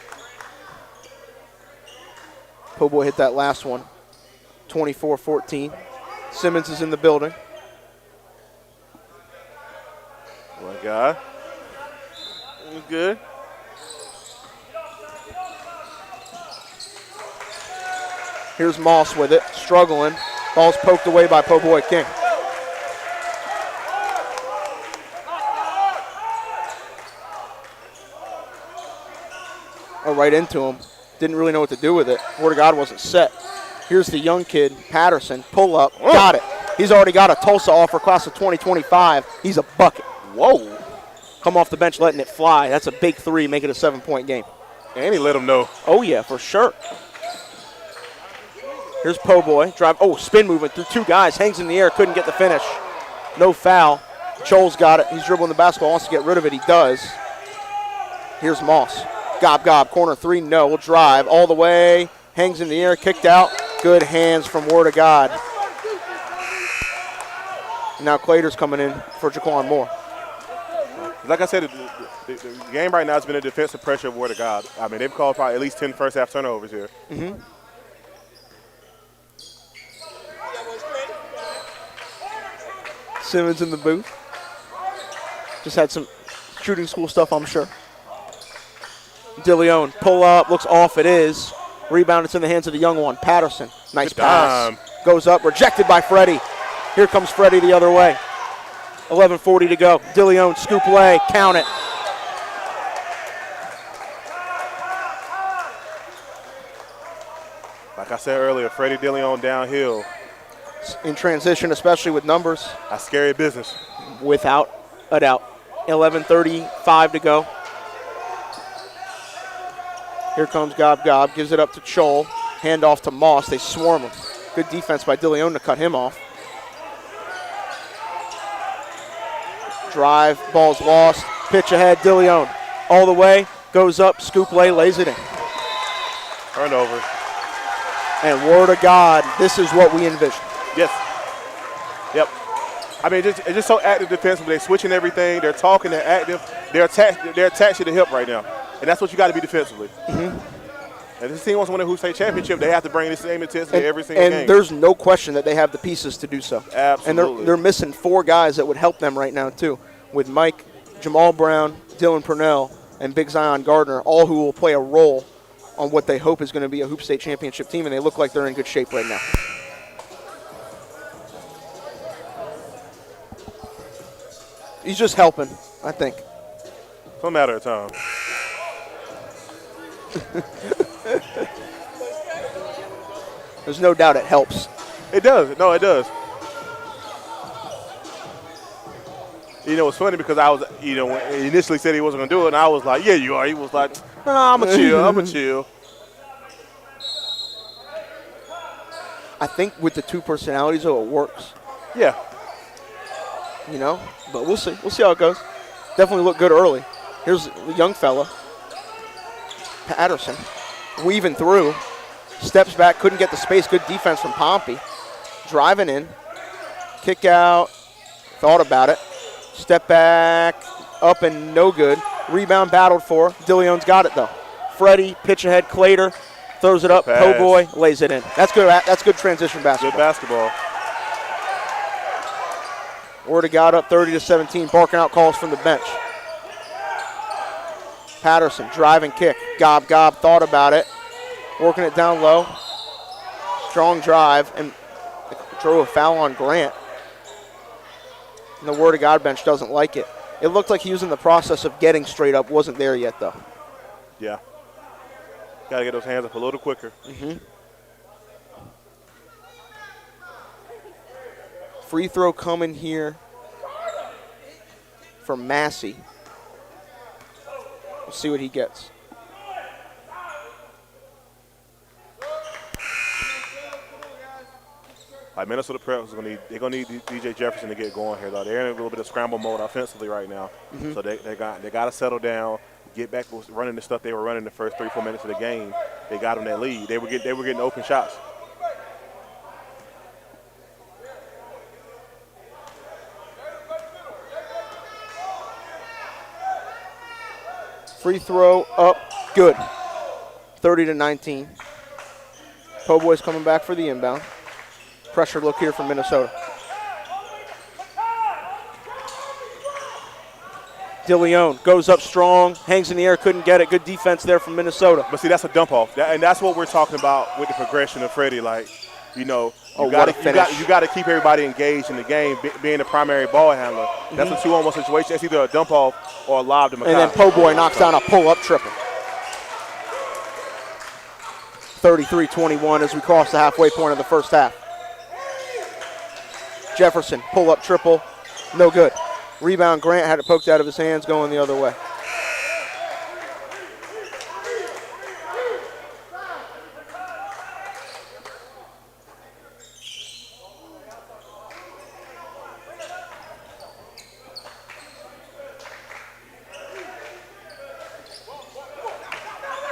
Po' boy hit that last one. 24-14. Simmons is in the building. My God. Good. Here's Moss with it, struggling. Ball's poked away by Po' boy King. Oh, right into him. Didn't really know what to do with it. Word of God wasn't set. Here's the young kid, Patterson. Pull up. Got it. He's already got a Tulsa offer, class of 2025. He's a bucket. Whoa. Come off the bench letting it fly. That's a big three, make it a 7-point game. And he let him know. Oh, yeah, for sure. Here's Po' boy. Drive. Oh, spin movement through 2 guys. Hangs in the air. Couldn't get the finish. No foul. Joel's got it. He's dribbling the basketball. Wants to get rid of it. He does. Here's Moss. Gob, gob. Corner 3. No. We'll drive all the way. Hangs in the air. Kicked out. Good hands from Word of God. Now Clater's coming in for Jaquan Moore. Like I said, the game right now has been a defensive pressure of Word of God. I mean, they've called probably at least 10 first-half turnovers here. Simmons in the booth. Just had some shooting school stuff, I'm sure. Dillion, pull up, looks off, it is. Rebound, it's in the hands of the young one, Patterson. Nice pass. Goes up, rejected by Freddie. Here comes Freddie the other way. 11:40 to go. Dillion, scoop lay, count it. Like I said earlier, Freddie Dillion downhill. In transition, especially with numbers. That's scary business. Without a doubt. 11:35 to go. Here comes Gob Gob, gives it up to Chol. Hand off to Moss, they swarm him. Good defense by Dillion to cut him off. Drive, ball's lost. Pitch ahead, Dillion. All the way, goes up, scoop lay, lays it in. Turnover. And Word of God, this is what we envision. Yes. Yep. I mean, it's just so active defensively. They're switching everything. They're talking. They're active. They're attached to the hip right now. And that's what you got to be defensively. And if this team wants to win a Hoop State championship, they have to bring the same intensity every single game. And there's no question that they have the pieces to do so. Absolutely. And they're missing 4 guys that would help them right now, too, with Mike, Jamal Brown, Dylan Purnell, and Big Zion Gardner, all who will play a role on what they hope is going to be a Hoop State championship team, and they look like they're in good shape right now. He's just helping, I think. It's a matter of time. There's no doubt it helps. It does. No, it does. You know, it's funny because I was, when he initially said he wasn't going to do it, and I was like, yeah, you are. He was like, nah, I'm going to chill. I'm going to chill. I think with the two personalities, though, it works. Yeah. But we'll see. We'll see how it goes. Definitely looked good early. Here's a young fella, Patterson, weaving through, steps back, couldn't get the space. Good defense from Pompey. Driving in, kick out, thought about it. Step back, up and no good. Rebound battled for. Dillion's got it, though. Freddie, pitch ahead, Clater, throws it up. Po Boy lays it in. That's good. That's good transition basketball. Good basketball. Word of God up 30-17, barking out calls from the bench. Patterson, driving kick. Gob, thought about it. Working it down low. Strong drive, and drew a foul on Grant. And the Word of God bench doesn't like it. It looked like he was in the process of getting straight up. Wasn't there yet, though. Yeah. Got to get those hands up a little quicker. Free throw coming here for Massey. We'll see what he gets. Like Minnesota Prep is they're gonna need DJ Jefferson to get going here though. They're in a little bit of scramble mode offensively right now, so they got to settle down, get back to running the stuff they were running the first 3-4 minutes of the game. They got them that lead. They were getting open shots. Free throw up, good. 30-19. Po Boys coming back for the inbound. Pressure look here from Minnesota. Dillion goes up strong, hangs in the air, couldn't get it. Good defense there from Minnesota. But see, that's a dump off, and that's what we're talking about with the progression of Freddie. Like, you got to keep everybody engaged in the game, being the primary ball handler. That's a 2-on-1 situation. It's either a dump off or a lob to Makai. And then Po Boy knocks down a pull-up triple. 33-21 as we cross the halfway point of the first half. Jefferson, pull-up triple, no good. Rebound, Grant had it poked out of his hands, going the other way.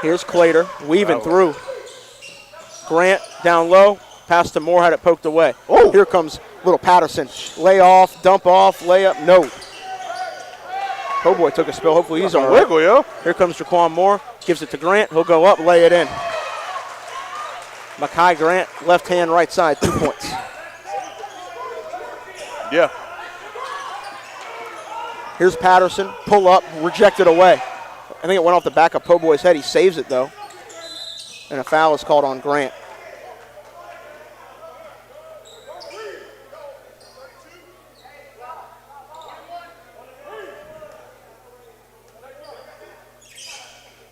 Here's Clater, weaving through. Grant down low, pass to Moore, had it poked away. Oh, here comes little Patterson. Lay off, dump off, layup, no. Po Boy took a spill. Hopefully he's all right. Wiggle, yeah. Here comes Jaquan Moore. Gives it to Grant. He'll go up, lay it in. Makai Grant, left hand, right side, 2 points. Yeah. Here's Patterson. Pull up, rejected away. I think it went off the back of Po Boy's head. He saves it, though. And a foul is called on Grant.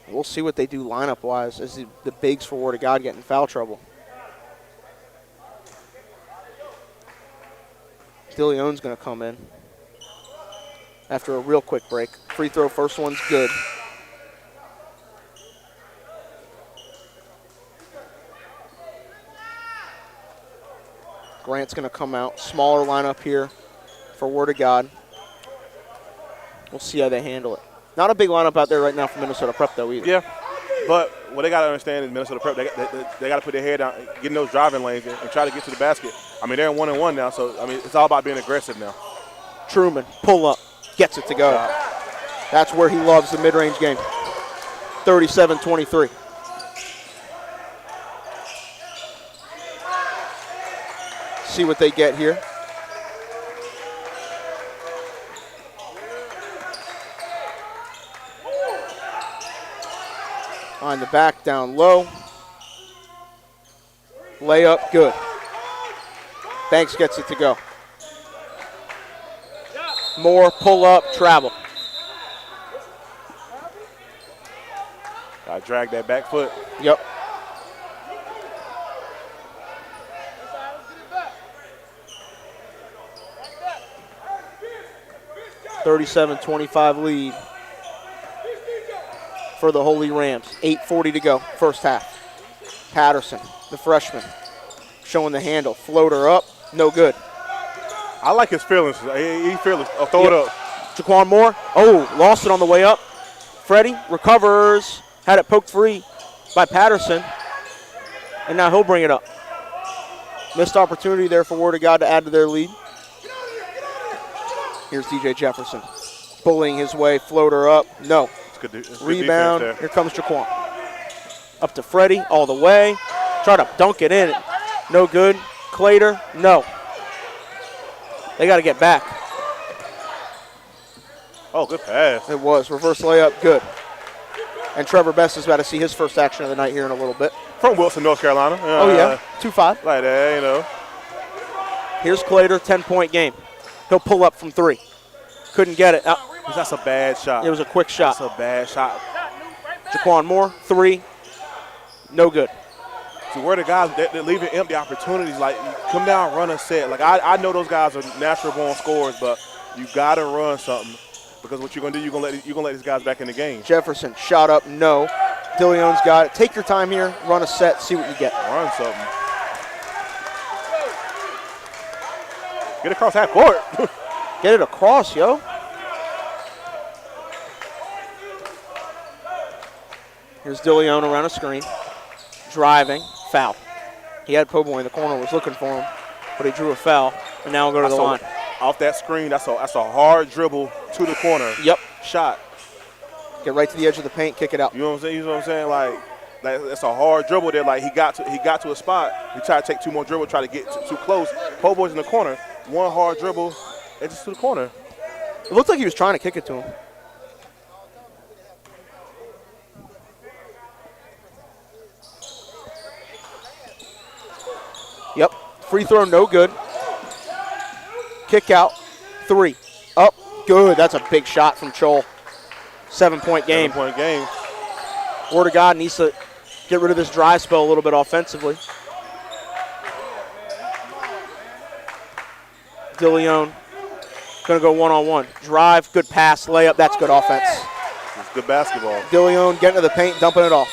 We'll see what they do lineup-wise as the bigs for Word of God get in foul trouble. Dillion's going to come in after a real quick break. Free throw, first one's good. Grant's going to come out. Smaller lineup here for Word of God. We'll see how they handle it. Not a big lineup out there right now for Minnesota Prep, though, either. Yeah, but what they got to understand is Minnesota Prep, they got to put their head down, get in those driving lanes and try to get to the basket. I mean, they're in 1-and-1 now, so, I mean, it's all about being aggressive now. Truman, pull up, gets it to go. That's where he loves the mid-range game. 37-23. See what they get here. On the back, down low. Layup, good. Banks gets it to go. More, pull up, travel. Got to drag that back foot. Yep. 37-25 lead for the Holy Rams. 8:40 to go, first half. Patterson, the freshman, showing the handle. Floater up, no good. I like his feelings. He's fearless. I'll throw it up. Jaquan Moore, lost it on the way up. Freddie recovers, had it poked free by Patterson, and now he'll bring it up. Missed opportunity there for Word of God to add to their lead. Here's DJ Jefferson, bullying his way, floater up, no. It's Rebound, here comes Jaquan. Up to Freddie, all the way. Try to dunk it in, no good. Clater, no. They got to get back. Oh, good pass. It was. Reverse layup, good. And Trevor Best is about to see his first action of the night here in a little bit. From Wilson, North Carolina. 2-5. Like that, Here's Clater, 10-point game. He'll pull up from 3. Couldn't get it. That's a bad shot. It was a quick shot. That's a bad shot. Jaquan Moore, 3. No good. So where the guys that leaving empty opportunities, like come down, run a set. Like I know those guys are natural born scorers, but you gotta run something because what you're gonna do, you're gonna let these guys back in the game. Jefferson shot up, no. Dillion's got it. Take your time here, run a set, see what you get. Run something. Get across half court. Get it across, yo. Here's Dillion around a screen, driving, foul. He had Poboy in the corner, was looking for him, but he drew a foul, and now we'll go to the line. Off that screen, that's a hard dribble to the corner. Yep. Shot. Get right to the edge of the paint, kick it out. You know what I'm saying? Like that's a hard dribble there. Like he got to a spot. He tried to take 2 more dribbles, try to get too close. Poboy's in the corner. 1 hard dribble, and just to the corner. It looked like he was trying to kick it to him. Yep. Free throw, no good. Kick out, 3. Up, good. That's a big shot from Chol. 7-point game. 7-point game. Word of God needs to get rid of this dry spell a little bit offensively. Dillion going to go one-on-one. Drive, good pass, layup. That's good offense. It's good basketball. Dillion getting to the paint, dumping it off.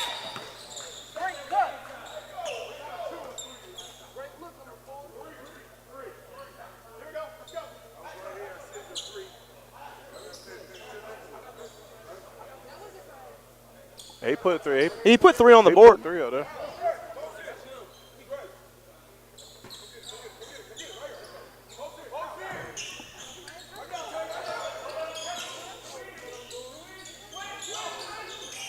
He put 3. He put 3 on the board. Put 3 out there.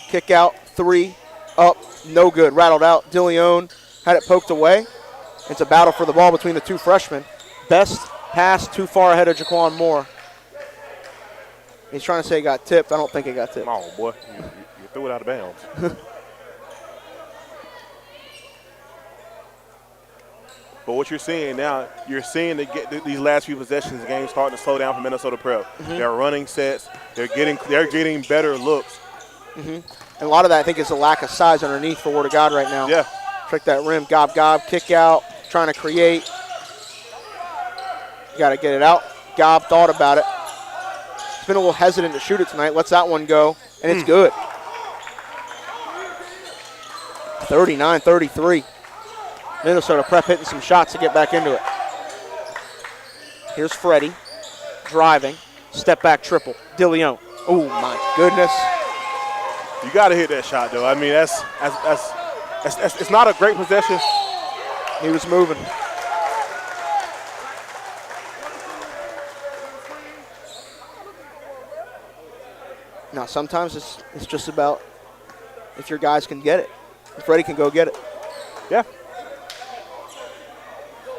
Kick out, 3, up, no good. Rattled out. Dillion had it poked away. It's a battle for the ball between the 2 freshmen. Best pass too far ahead of Jaquan Moore. He's trying to say he got tipped. I don't think he got tipped. Come on, boy. You threw it out of bounds. But what you're seeing now, you're seeing these last few possessions, the game starting to slow down for Minnesota Prep. Mm-hmm. They're running sets. They're getting better looks. Mm-hmm. And a lot of that, I think, is a lack of size underneath for Word of God right now. Yeah. Trick that rim, gob, kick out, trying to create. You got to get it out. Gob thought about it. He's been a little hesitant to shoot it tonight. Lets that one go, and it's good. 39-33. Minnesota Prep hitting some shots to get back into it. Here's Freddie driving. Step back triple. Dillion. Oh, my goodness. You got to hit that shot, though. I mean, that's it's not a great possession. He was moving. Now, sometimes it's just about if your guys can get it. If Freddie can go get it. Yeah.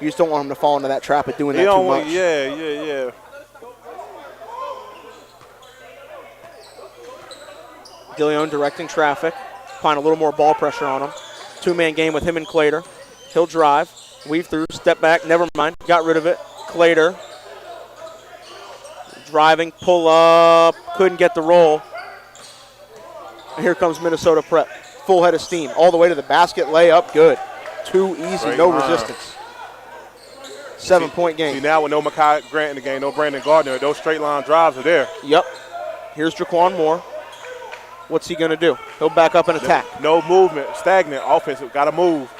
You just don't want him to fall into that trap of doing that too much. Yeah. Dillion directing traffic. Find a little more ball pressure on him. 2-man game with him and Clater. He'll drive. Weave through. Step back. Never mind. Got rid of it. Clater. Driving. Pull up. Couldn't get the roll. And here comes Minnesota Prep. Full head of steam. All the way to the basket. Layup. Good. Too easy. Great no line. resistance. 7-point game. See, now with no Makai Grant in the game, no Brandon Gardner, those straight line drives are there. Yep. Here's Jaquan Moore. What's he going to do? He'll back up and attack. No movement, stagnant, offensive, got to move.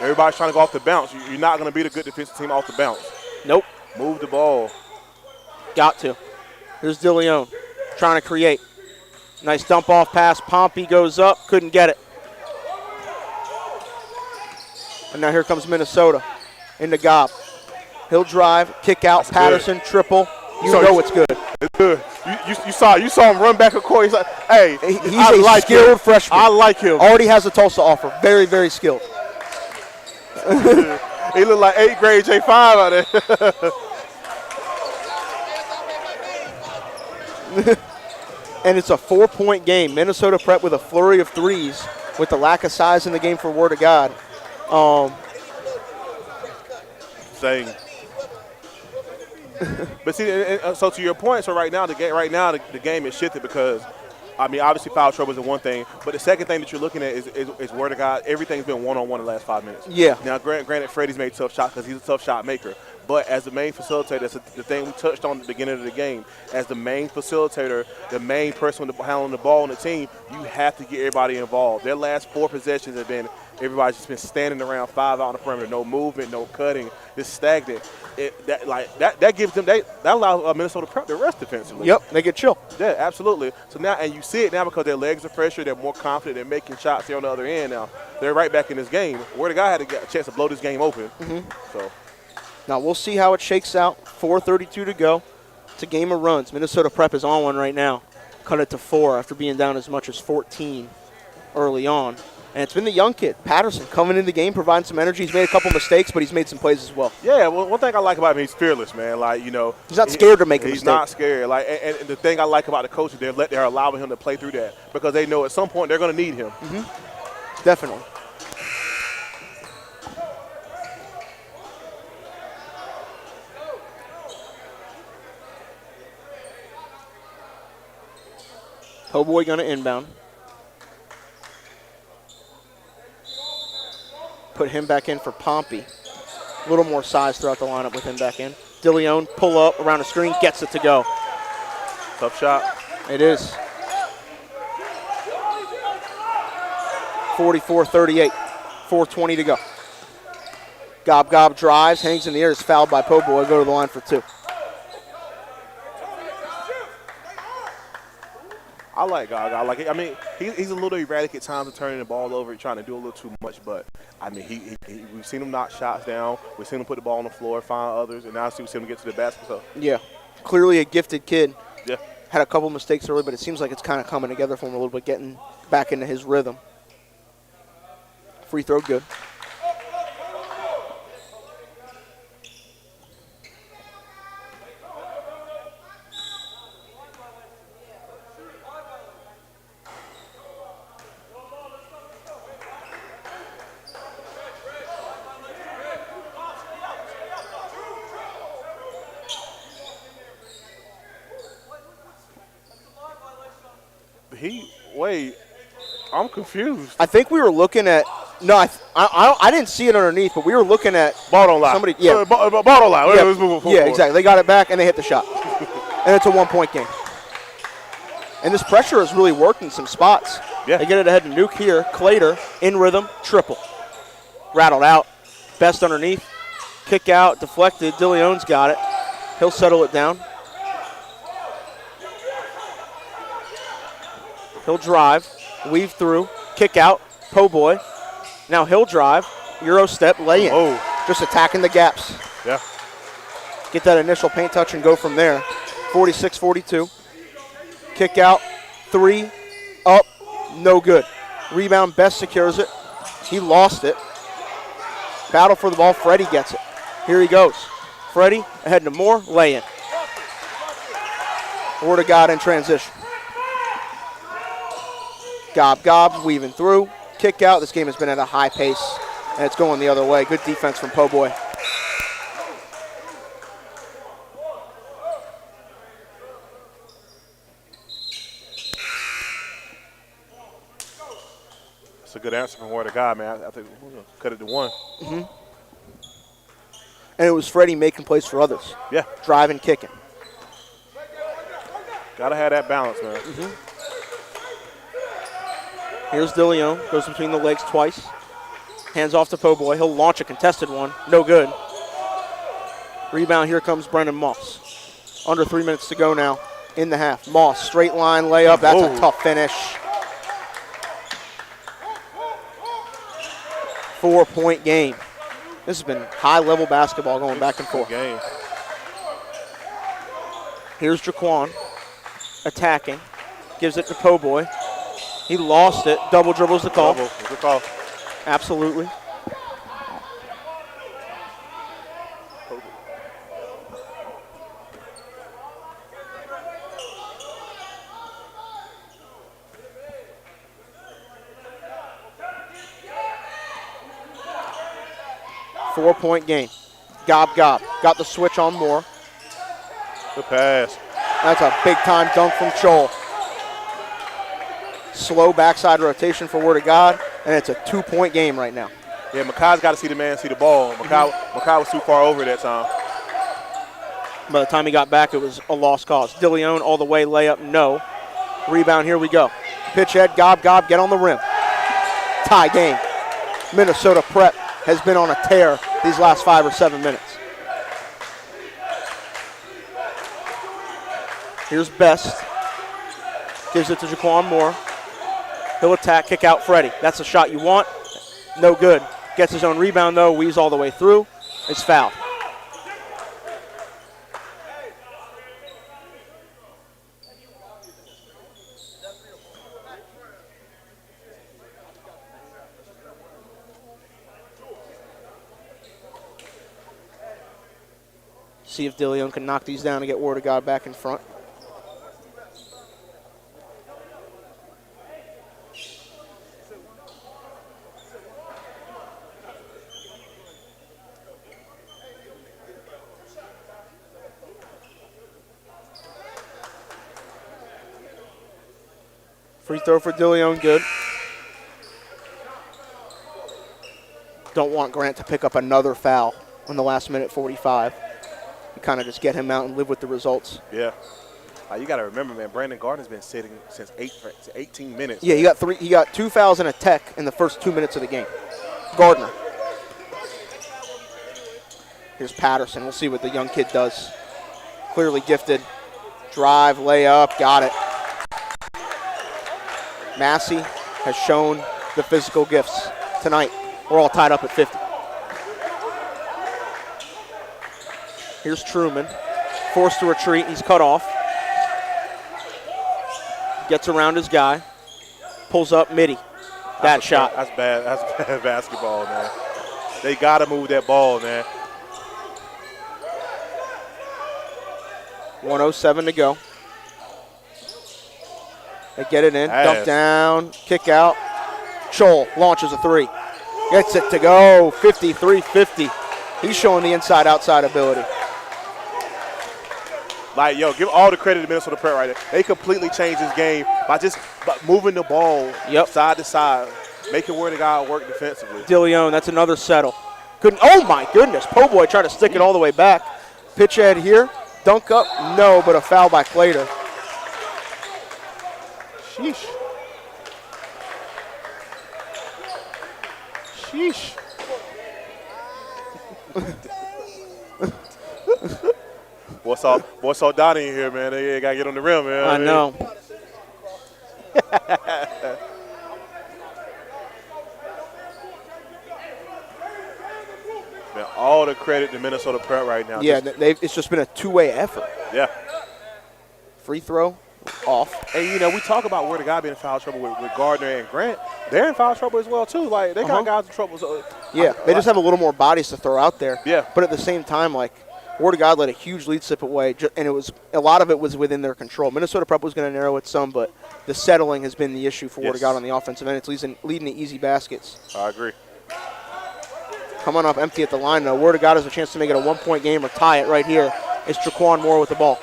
Everybody's trying to go off the bounce. You're not going to beat a good defensive team off the bounce. Nope. Move the ball. Got to. Here's Dillion trying to create. Nice dump off pass. Pompey goes up, couldn't get it. And now here comes Minnesota into Gobb. He'll drive, kick out, That's Patterson, good. triple. You know it's good. It's good. You saw him run back a court. He's like, hey, he's a skilled freshman. I like him. Already has a Tulsa offer. Very, very skilled. He looked like 8th grade J5 out there. And it's a 4-point game. Minnesota Prep with a flurry of threes with the lack of size in the game for Word of God. Same. But see, so to your point, so right now the game is shifted because, I mean, obviously foul trouble is one thing, but the second thing that you're looking at is Word of God. Everything's been one-on-one in the last 5 minutes. Yeah. Now, granted, Freddie's made tough shots because he's a tough shot maker. But as the main facilitator, that's the thing we touched on at the beginning of the game. As the main facilitator, the main person handling the ball on the team, you have to get everybody involved. Their last 4 possessions have been everybody's just been standing around 5 out on the perimeter, no movement, no cutting, just stagnant. That gives them that allows Minnesota Prep to rest defensively. Yep, they get chill. Yeah, absolutely. So now, and you see it now because their legs are fresher, they're more confident, they're making shots here on the other end now. They're right back in this game. Where the guy had a chance to blow this game open. So. Now we'll see how it shakes out. 4:32 to go. It's a game of runs. Minnesota Prep is on one right now. Cut it to 4 after being down as much as 14 early on. And it's been the young kid, Patterson, coming in the game, providing some energy. He's made a couple mistakes, but he's made some plays as well. Yeah, well, one thing I like about him, he's fearless, man. Like, you know, he's not scared to make a mistake. He's not scared. Like, and the thing I like about the coaches, they're allowing him to play through that because they know at some point they're going to need him. Definitely. Po Boy going to inbound. Put him back in for Pompey. A little more size throughout the lineup with him back in. Dillion, pull up around the screen, gets it to go. Tough shot. It is. 44-38. 4:20 to go. Gobb drives, hangs in the air, is fouled by Po Boy. Go to the line for 2. I like God. I like it. I mean, he's a little erratic at times of turning the ball over and trying to do a little too much. But, I mean, we've seen him knock shots down. We've seen him put the ball on the floor, find others, and now we've seen him get to the basket. So. Yeah, clearly a gifted kid. Yeah. Had a couple mistakes early, but it seems like it's kind of coming together for him a little bit, getting back into his rhythm. Free throw good. Wait, I'm confused. I think we were looking at – no, I didn't see it underneath, but we were looking at – Ball don't lie. Somebody, yeah. Ball don't lie. Yeah, Let's move forward. Yeah, exactly. They got it back, and they hit the shot. And it's a 1-point game. And this pressure has really worked in some spots. Yeah. They get it ahead to Nuke here. Clater, in rhythm, triple. Rattled out. Best underneath. Kick out, deflected. Dillion's got it. He'll settle it down. He'll drive, weave through, kick out, Po Boy. Now he'll drive, Euro step, lay in. Oh. Just attacking the gaps. Yeah. Get that initial paint touch and go from there. 46-42. Kick out, 3, up, no good. Rebound, Best secures it. He lost it. Battle for the ball, Freddie gets it. Here he goes. Freddie ahead to Moore, lay in. Word of God in transition. Gobb's weaving through. Kick out. This game has been at a high pace, and it's going the other way. Good defense from Po Boy. That's a good answer from Word of God, man. I think we're going to cut it to 1. And it was Freddie making plays for others. Yeah. Driving, kicking. Got to have that balance, man. Here's Dillion. Goes between the legs twice. Hands off to Po Boy. He'll launch a contested one. No good. Rebound, here comes Brendan Moss. Under 3 minutes to go now in the half. Moss, straight line layup. That's a tough finish. 4-point game. This has been high-level basketball going back and forth. Game. Here's Jaquan attacking. Gives it to Po Boy. He lost it. Double dribbles the call. Good call. Absolutely. Four-point game. Gob. Got the switch on Moore. Good pass. That's a big-time dunk from Chol. Slow backside rotation for Word of God, and it's a 2-point game right now. Yeah, Makai's got to see the man see the ball. Makai was too far over that time. By the time he got back, it was a lost cause. Dillion all the way, layup, no. Rebound, here we go. Pitch head, Gob, get on the rim. Tie game. Minnesota Prep has been on a tear these last 5 or 7 minutes. Here's Best. Gives it to Jaquan Moore. He'll attack, kick out Freddie. That's the shot you want. No good. Gets his own rebound, though. Weaves all the way through. It's fouled. See if Dillion can knock these down and get Word of God back in front. Free throw for Dillion, good. Don't want Grant to pick up another foul in the last minute 45. You kind of just get him out and live with the results. Yeah. You got to remember, man, Brandon Gardner's been sitting since 18 minutes. Yeah, he got 2 fouls and a tech in the first 2 minutes of the game. Gardner. Here's Patterson. We'll see what the young kid does. Clearly gifted. Drive, layup, got it. Massey has shown the physical gifts tonight. We're all tied up at 50. Here's Truman. Forced to retreat. He's cut off. Gets around his guy. Pulls up Mitty. Bad shot. That's bad. That's bad basketball, man. They got to move that ball, man. 1:07 to go. They get it in. Dump down. Kick out. Chol launches a three. Gets it to go. 53-50. He's showing the inside-outside ability. Like, yo, give all the credit to Minnesota Prep right there. They completely changed this game by just moving the ball side to side, making Word of God work defensively. Dillion, that's another settle. Couldn't. Oh, my goodness. Po Boy tried to stick it all the way back. Pitch head here. Dunk up. No, but a foul by Clater. Sheesh. Sheesh. Boy saw Donnie in here, man. They got to get on the rim, man. I know. Man, all the credit to Minnesota Prep right now. Yeah, it's just been a two-way effort. Yeah. Free throw, off. And, you know, we talk about Word of God being in foul trouble with Gardner and Grant. They're in foul trouble as well, too. Like, they got guys in trouble. So, yeah, they just have a little more bodies to throw out there. Yeah. But at the same time, like, Word of God let a huge lead slip away, and a lot of it was within their control. Minnesota Prep was going to narrow it some, but the settling has been the issue for Word of God on the offensive end. It's leading to easy baskets. I agree. Coming up empty at the line, though. Word of God has a chance to make it a one-point game or tie it right here. It's Jaquan Moore with the ball.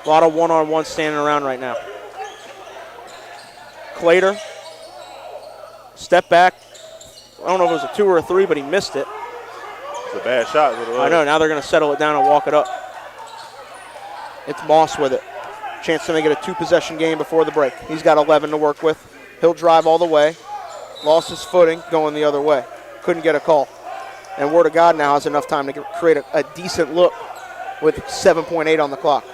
A lot of one-on-one standing around right now. Clater. Step back. I don't know if it was a 2 or a 3, but he missed it. It's a bad shot. I know. Now they're going to settle it down and walk it up. It's Moss with it. Chance to make it a 2-possession game before the break. He's got 11 to work with. He'll drive all the way. Lost his footing going the other way. Couldn't get a call. And Word of God now has enough time to create a decent look with 7.8 on the clock.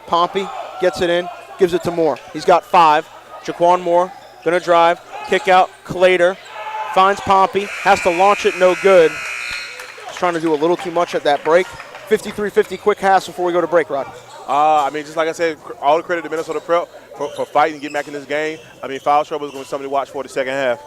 Pompey gets it in, gives it to Moore. He's got 5. Jaquan Moore going to drive, kick out, Clater finds Pompey, has to launch it, no good. He's trying to do a little too much at that break. 53-50 quick pass before we go to break, Rod. I mean, just like I said, all the credit to Minnesota Prep for fighting and getting back in this game. I mean, foul trouble is going to be something to watch for the second half.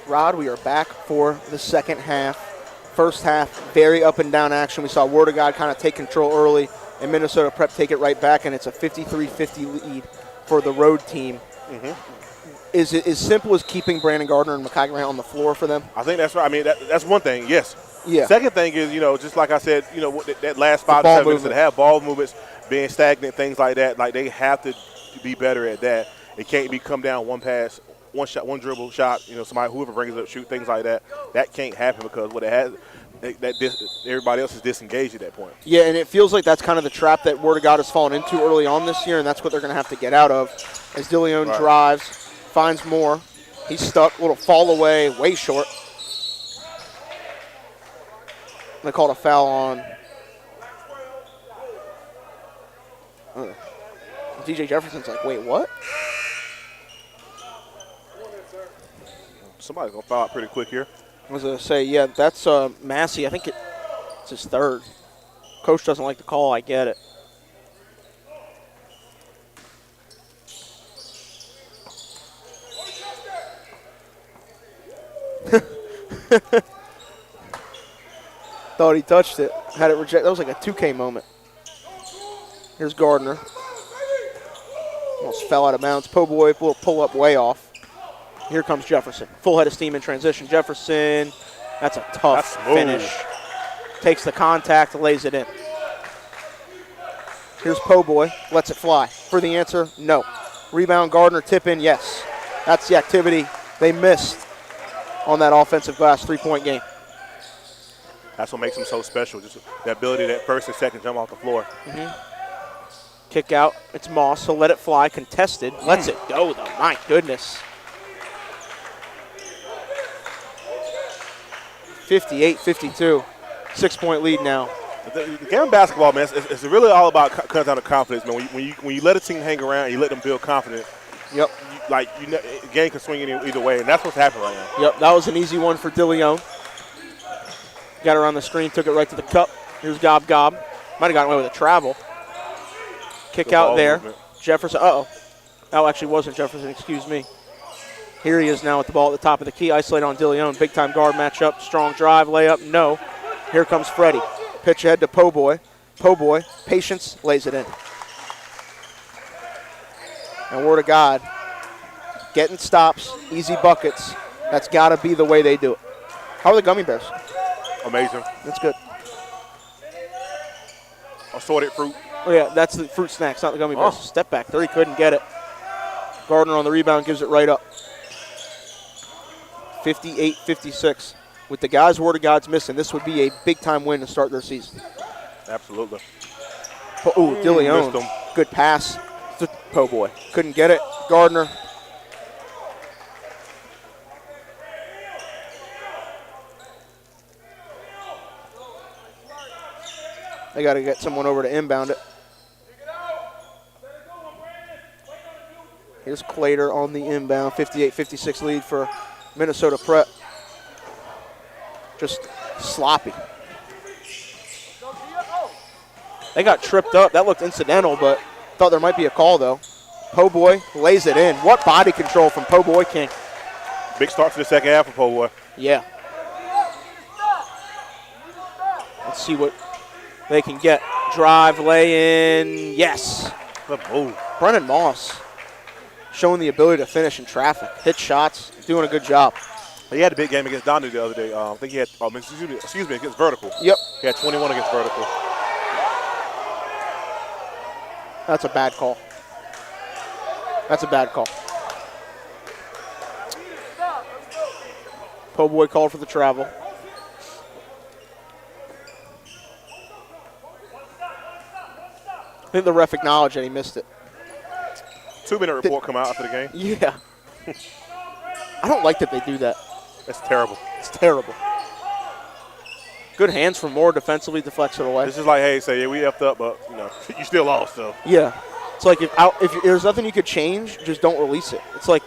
Rod, we are back for the second half. First half, very up and down action. We saw Word of God kind of take control early, and Minnesota Prep take it right back, and it's a 53-50 lead for the road team. Is it as simple as keeping Brandon Gardner and Makai Grant on the floor for them? I think that's right. I mean, that's one thing, yes. Yeah. Second thing is, just like I said, that last 5 to 7 minutes that have ball movements being stagnant, things like that, like they have to be better at that. It can't be come down one pass, one shot, one dribble shot, somebody, whoever brings it up, shoot, things like that. That can't happen because what it has, everybody else is disengaged at that point. Yeah, and it feels like that's kind of the trap that Word of God has fallen into early on this year, and that's what they're going to have to get out of as Dillion drives, finds more. He's stuck, little fall away, way short. They called a foul on DJ Jefferson's like, wait, what? Somebody's going to foul out pretty quick here. I was going to say, yeah, that's Massey. I think it's his third. Coach doesn't like the call. I get it. Thought he touched it. Had it rejected. That was like a 2K moment. Here's Gardner. Almost fell out of bounds. Po' boy will pull up way off. Here comes Jefferson. Full head of steam in transition. Jefferson, that's a tough finish. Takes the contact, lays it in. Here's Po' boy, lets it fly. For the answer, no. Rebound, Gardner, tip in, yes. That's the activity they missed on that offensive glass 3-point game. That's what makes them so special, just the ability that first and second jump off the floor. Kick out, it's Moss, he'll let it fly, contested. Lets it go, though, my goodness. 58-52, 6-point lead now. The game of basketball, man, it's really all about comes down to confidence, man. When you let a team hang around and you let them build confidence, yep. The game can swing either way, and that's what's happening right now. Yep, that was an easy one for Dillion. Got around the screen, took it right to the cup. Here's Gob. Might have gotten away with a travel. Kick out there. Movement. Jefferson, That actually wasn't Jefferson, excuse me. Here he is now with the ball at the top of the key. Isolate on Dillion. Big-time guard matchup. Strong drive, layup, no. Here comes Freddie. Pitch ahead to Po' boy. Po' boy, patience, lays it in. And Word of God, getting stops, easy buckets. That's got to be the way they do it. How are the gummy bears? Amazing. That's good. Assorted fruit. Oh, yeah, that's the fruit snacks, not the gummy bears. Step back there, he couldn't get it. Gardner on the rebound gives it right up. 58-56. With the guys Word of God's missing, this would be a big-time win to start their season. Absolutely. Dillion, good pass to Po' boy. Couldn't get it. Gardner. They got to get someone over to inbound it. Here's Clater on the inbound. 58-56 lead for Minnesota Prep. Just sloppy. They got tripped up. That looked incidental, but thought there might be a call, though. Po' boy lays it in. What body control from Po' boy King. Big start to the second half for Po' boy. Yeah. Let's see what they can get. Drive, lay in, yes. Brennan Moss showing the ability to finish in traffic. Hit shots, doing a good job. He had a big game against Gardner the other day. I think he had, excuse me, against Vertical. Yep. He had 21 against Vertical. That's a bad call. That's a bad call. Po' boy called for the travel. I think the ref acknowledged that he missed it. 2-minute report come out after the game. Yeah. I don't like that they do that. That's terrible. It's terrible. Good hands from Moore defensively, deflects it away. This is like, hey, say, yeah, we effed up, but, you still lost, so. Yeah. It's like if there's nothing you could change, just don't release it. It's like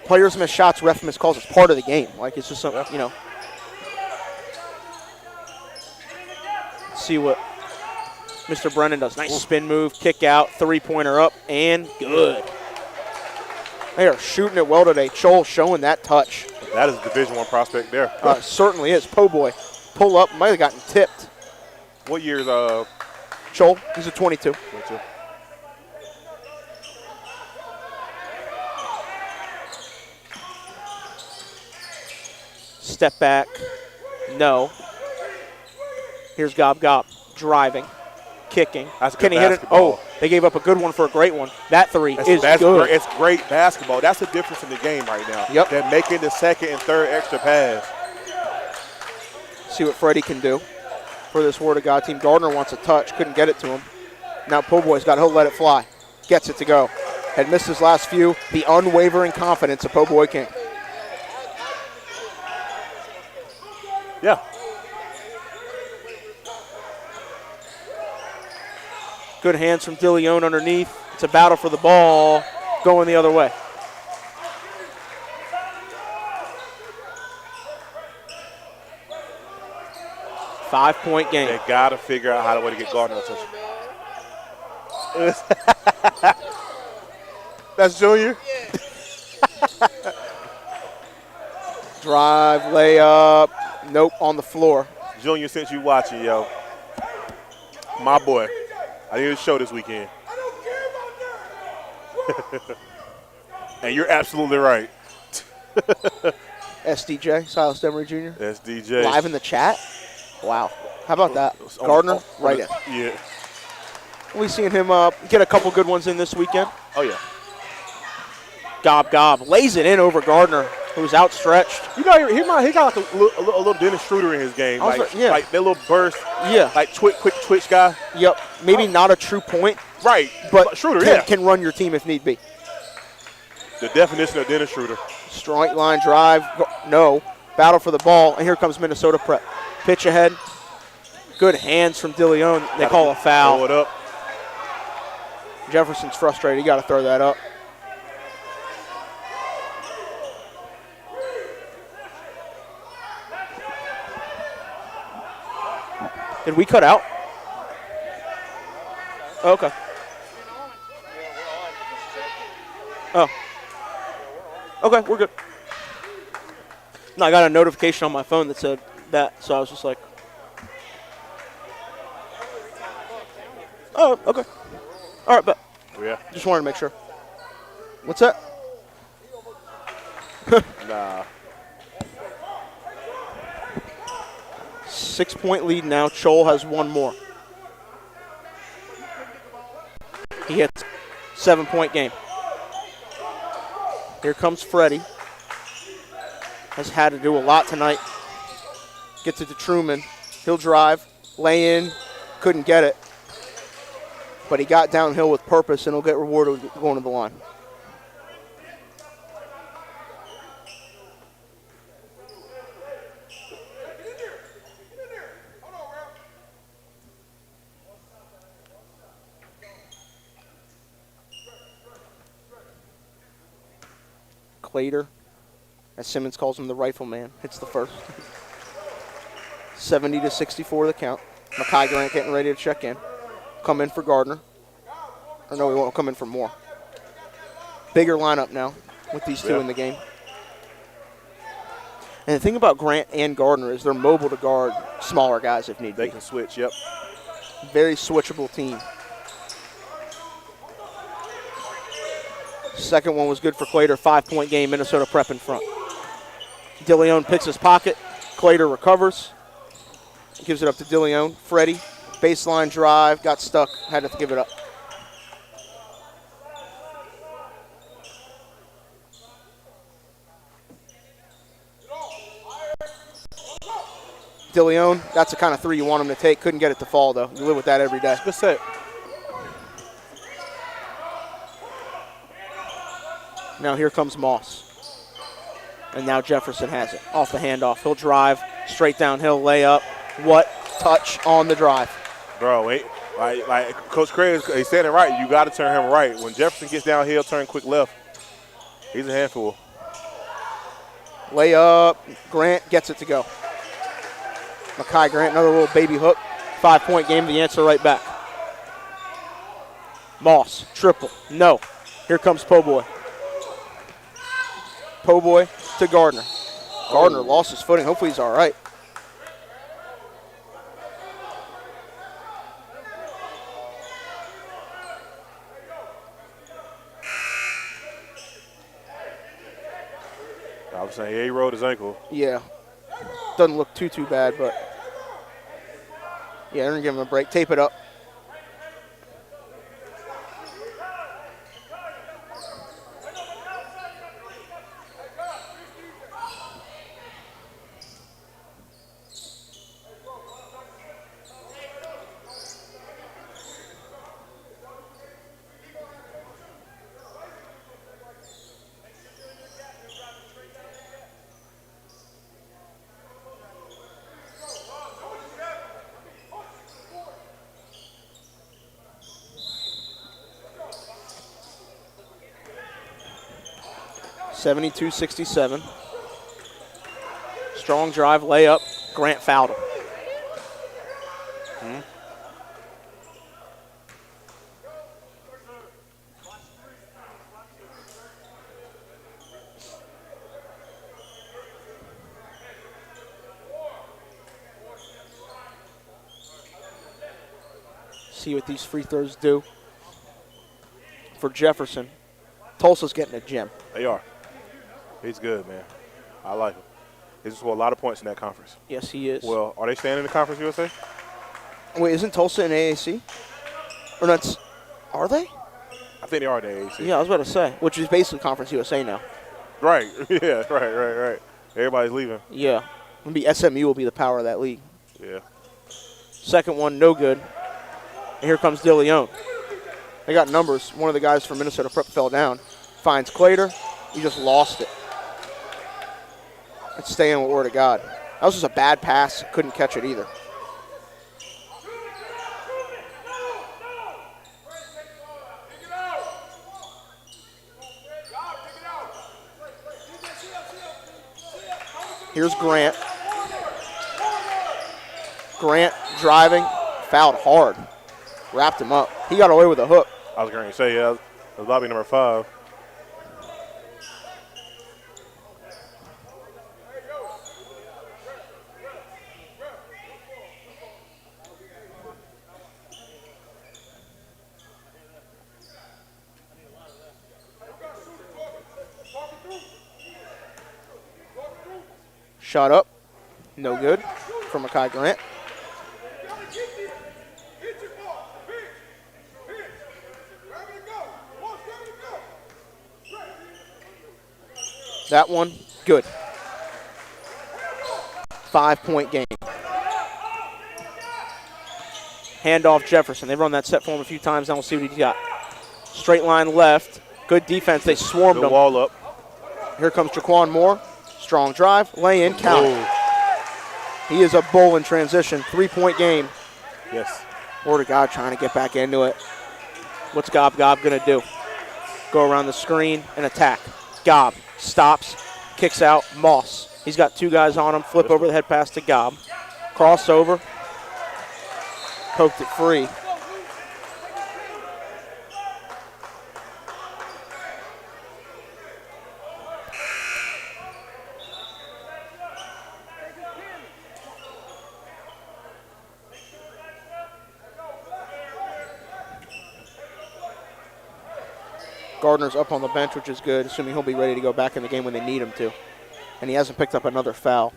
players miss shots, ref miss calls. It's part of the game. Like, it's just something, Let's see what Mr. Brennan does. Nice spin move, kick out, three-pointer up, and good. They are shooting it well today. Chol showing that touch. That is a Division I prospect there. Certainly is. Po boy. Pull up. Might have gotten tipped. What year is Chol? He's a 22. 22. Step back. No. Here's Gob Gob. Driving. Kicking. That's good. Can he hit it? Oh, they gave up a good one for a great one. That three is good. It's great basketball. That's the difference in the game right now. Yep. They're making the second and third extra pass. See what Freddie can do for this Word of God team. Gardner wants a touch. Couldn't get it to him. Now Po Boy's got he'll let it fly. Gets it to go. Had missed his last few. The unwavering confidence of Po Boy King. Yeah. Good hands from Dillion underneath. It's a battle for the ball going the other way. Five-point game. They got to figure out how to get Gardner a touch. That's Junior? Drive, layup. Nope, on the floor. Junior, since you watching, yo, my boy, I need a show this weekend. And you're absolutely right. SDJ, Silas Demery Jr. SDJ. Live in the chat? Wow. How about that? Gardner, right in. Yeah. We've seen him get a couple good ones in this weekend. Oh, yeah. Gob Gob lays it in over Gardner, who's outstretched. You know, he got like a little Dennis Schroeder in his game. Like that little burst. Yeah. Like quick twitch guy. Yep. Maybe not a true point. Right. But Schroeder, can run your team if need be. The definition of Dennis Schroeder. Straight line drive. No. Battle for the ball. And here comes Minnesota Prep. Pitch ahead. Good hands from Dillion. They call a foul. Throw it up. Jefferson's frustrated. He got to throw that up. Did we cut out? Oh, okay. Oh. Okay, we're good. No, I got a notification on my phone that said that, so I was just like, oh, okay. All right, but yeah. Just wanted to make sure. What's that? Nah. 6-point lead now. Chol has one more. He hits 7-point game. Here comes Freddie. Has had to do a lot tonight. Gets it to Truman. He'll drive, lay in, couldn't get it. But he got downhill with purpose, and he'll get rewarded with going to the line. Clater, as Simmons calls him, the rifleman, hits the first. 70-64 the count. Makai Grant getting ready to check in. Come in for Gardner. Or no, he won't come in for more. Bigger lineup now with these two in the game. And the thing about Grant and Gardner is they're mobile to guard smaller guys if need be. They can switch, yep. Very switchable team. Second one was good for Clater. 5-point game, Minnesota Prep in front. Dillion picks his pocket. Clater recovers. Gives it up to Dillion. Freddie, baseline drive, got stuck, had to give it up. Dillion, that's the kind of three you want him to take. Couldn't get it to fall, though. You live with that every day. Good set. Now here comes Moss. And now Jefferson has it. Off the handoff. He'll drive, straight downhill, layup. What touch on the drive. Bro, like Coach Craig, he said it right. You got to turn him right. When Jefferson gets downhill, turn quick left. He's a handful. Layup. Grant gets it to go. Makai Grant, another little baby hook. 5-point game, the answer right back. Moss, triple. No. Here comes Po Boy. Po Boy to Gardner. Gardner lost his footing. Hopefully he's all right. I was saying he rolled his ankle. Yeah. Doesn't look too bad, but yeah, they're going to give him a break. Tape it up. (72-67). Strong drive, layup. Grant fouled him. See what these free throws do for Jefferson. Tulsa's getting a gem. They are. He's good, man. I like him. He's scored a lot of points in that conference. Yes, he is. Well, are they staying in the Conference USA? Wait, isn't Tulsa in AAC? Or not? Are they? I think they are in the AAC. Yeah, I was about to say, which is basically Conference USA now. Right. Yeah, right. Everybody's leaving. Yeah. Maybe SMU will be the power of that league. Yeah. Second one, no good. And here comes Dillion. They got numbers. One of the guys from Minnesota Prep fell down. Finds Clater. He just lost it. It's staying with Word of God. That was just a bad pass. Couldn't catch it either. Here's Grant. Grant driving, fouled hard. Wrapped him up. He got away with a hook. I was going to say, yeah, it was lobby number 5. Shot up. No good from Makai Grant. That one, good. 5-point game. Handoff Jefferson. They've run that set for him a few times. Now we'll see what he's got. Straight line left. Good defense. They swarmed him. Wall up. Here comes Jaquan Moore. Strong drive. Lay in. Count. He is a bull in transition. 3-point game. Yes. Word of God trying to get back into it. What's Gob going to do? Go around the screen and attack. Gob stops, kicks out. Moss. He's got 2 guys on him. Flip over the head pass to Gob. Crossover. Poked it free. Gardner's up on the bench, which is good, assuming he'll be ready to go back in the game when they need him to. And he hasn't picked up another foul.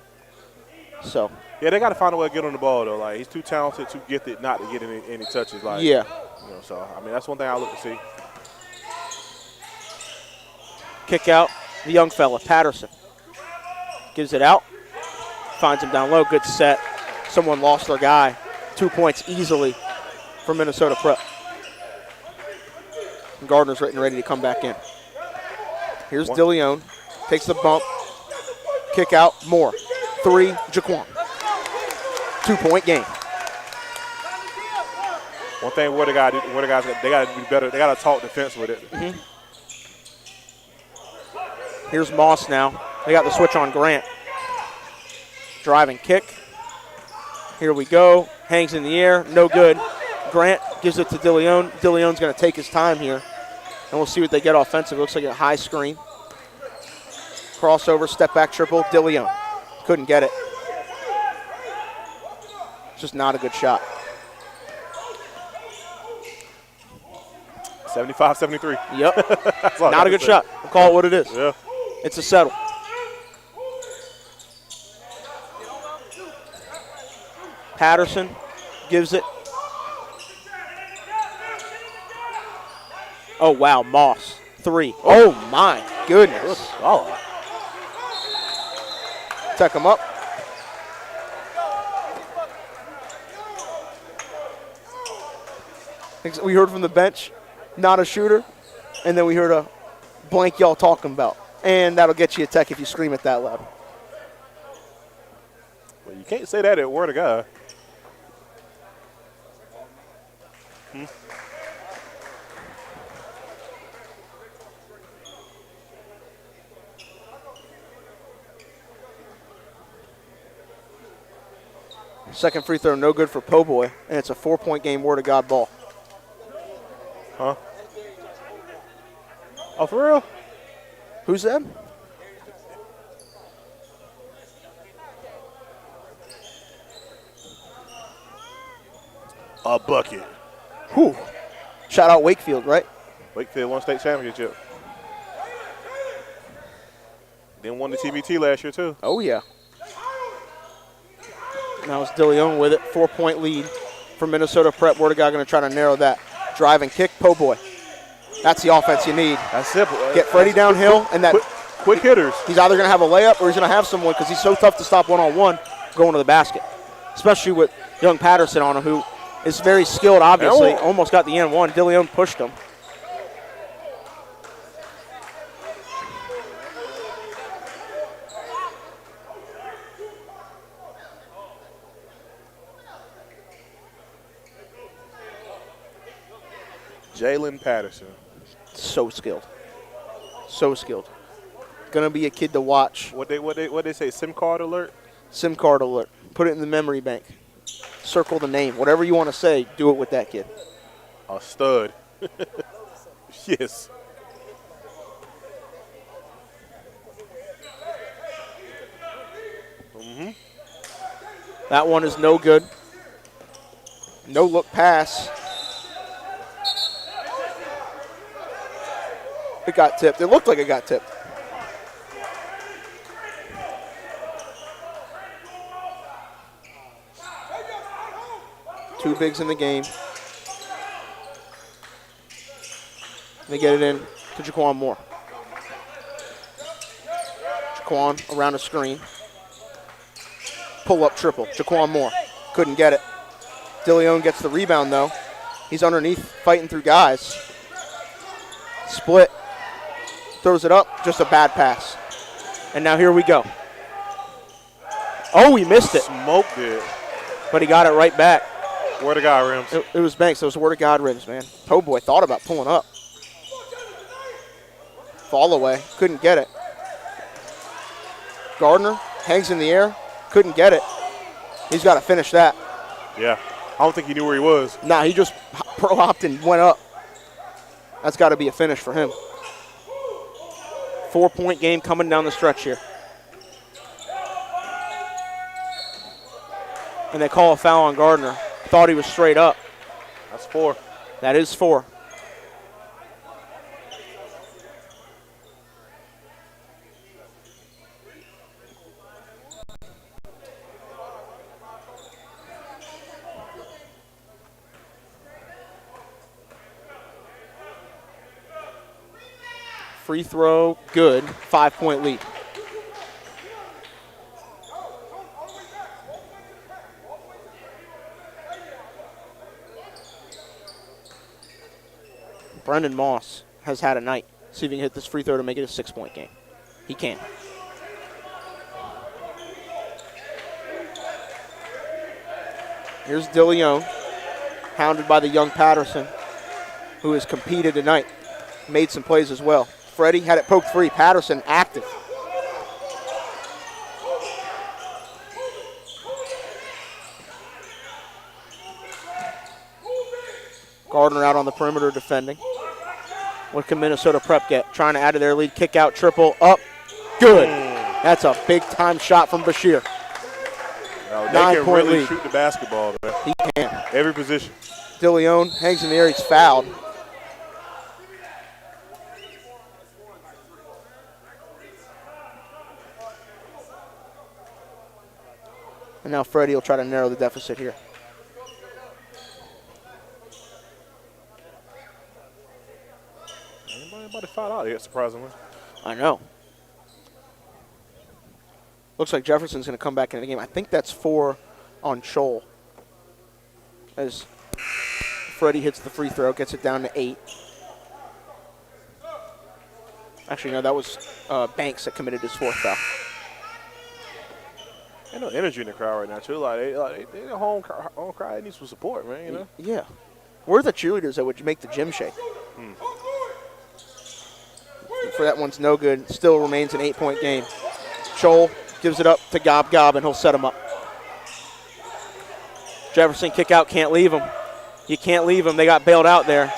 So. Yeah, they got to find a way to get on the ball, though. Like, he's too talented, too gifted not to get any touches. Like, yeah. You know, so, I mean, that's one thing I look to see. Kick out the young fella, Patterson. Gives it out. Finds him down low. Good set. Someone lost their guy. 2 points easily for Minnesota Prep. And Gardner's ready to come back in. Here's Dillion. Takes the bump. Kick out. Moore. 3. Jaquan. 2-point game. One thing what the guys they got to be better. They got to talk defense with it. Mm-hmm. Here's Moss now. They got the switch on Grant. Driving kick. Here we go. Hangs in the air. No good. Grant gives it to Dillion. Dillion's going to take his time here. And we'll see what they get offensively. Looks like a high screen. Crossover, step back triple. Dillion. Couldn't get it. Just not a good shot. 75-73. Yep. Not a good shot. We'll call it what it is. Yeah. It's a settle. Patterson gives it. Oh, wow. Moss. 3. Oh, my goodness. Oh. Tuck him up. We heard from the bench, not a shooter, and then we heard a blank y'all talking about. And that'll get you a tech if you scream it that loud. Well, you can't say that at Word of God. Second free throw, no good for Po Boy, and it's a 4-point game, Word of God ball. Huh? Oh, for real? Who's that? A bucket. Whew. Shout out Wakefield, right? Wakefield won state championship. Then won the TBT last year, too. Oh, yeah. Now it's Dillion with it. 4-point lead for Minnesota Prep. Word of God going to try to narrow that. Drive and kick, Po Boy. That's the offense you need. That's simple. Get Freddie downhill, and that quick hitters. He's either going to have a layup or he's going to have someone, because he's so tough to stop one-on-one going to the basket, especially with young Patterson on him, who is very skilled, obviously. Almost got the N1. Dillion pushed him. Jalen Patterson. So skilled. So skilled. Gonna be a kid to watch. What they say? SIM card alert. SIM card alert. Put it in the memory bank. Circle the name. Whatever you want to say, do it with that kid. A stud. Yes. That one is no good. No look pass. It got tipped. It looked like it got tipped. Two bigs in the game. They get it in to Jaquan Moore. Jaquan around a screen. Pull-up triple. Jaquan Moore. Couldn't get it. Dillion gets the rebound, though. He's underneath, fighting through guys. Split. Throws it up. Just a bad pass. And now here we go. Oh, he missed it. Smoked it. But he got it right back. Word of God, rims. It was Banks. It was Word of God rims, man. Po Boy thought about pulling up. Fall away. Couldn't get it. Gardner hangs in the air. Couldn't get it. He's got to finish that. Yeah. I don't think he knew where he was. Nah, he just pro-hopped and went up. That's got to be a finish for him. 4-point game coming down the stretch here. And they call a foul on Gardner. Thought he was straight up. That's 4. That is 4. Free throw, good. 5-point lead. Brendan Moss has had a night. See if he can hit this free throw to make it a 6-point game. He can. Here's Dillion, hounded by the young Patterson, who has competed tonight. Made some plays as well. Freddie had it poked free. Patterson active. Gardner out on the perimeter defending. What can Minnesota Prep get? Trying to add to their lead. Kick out, triple, up. Good. That's a big-time shot from Bashir. No, they 9 can point really lead. shoot the basketball, man. He can. Every position. Dillion hangs in the air. He's fouled. And now Freddie will try to narrow the deficit here. Anybody fouled out yet, surprisingly. I know. Looks like Jefferson's going to come back into the game. I think that's 4 on Scholl. As Freddie hits the free throw, gets it down to 8. Actually, no, that was Banks that committed his 4th foul. Ain't no energy in the crowd right now, too. They the home crowd needs some support, man, you know? Yeah. Where are the cheerleaders that would make the gym shake? For that one's no good. Still remains an 8-point game. Scholl gives it up to Gob, and he'll set him up. Jefferson kick out, can't leave him. You can't leave him. They got bailed out there.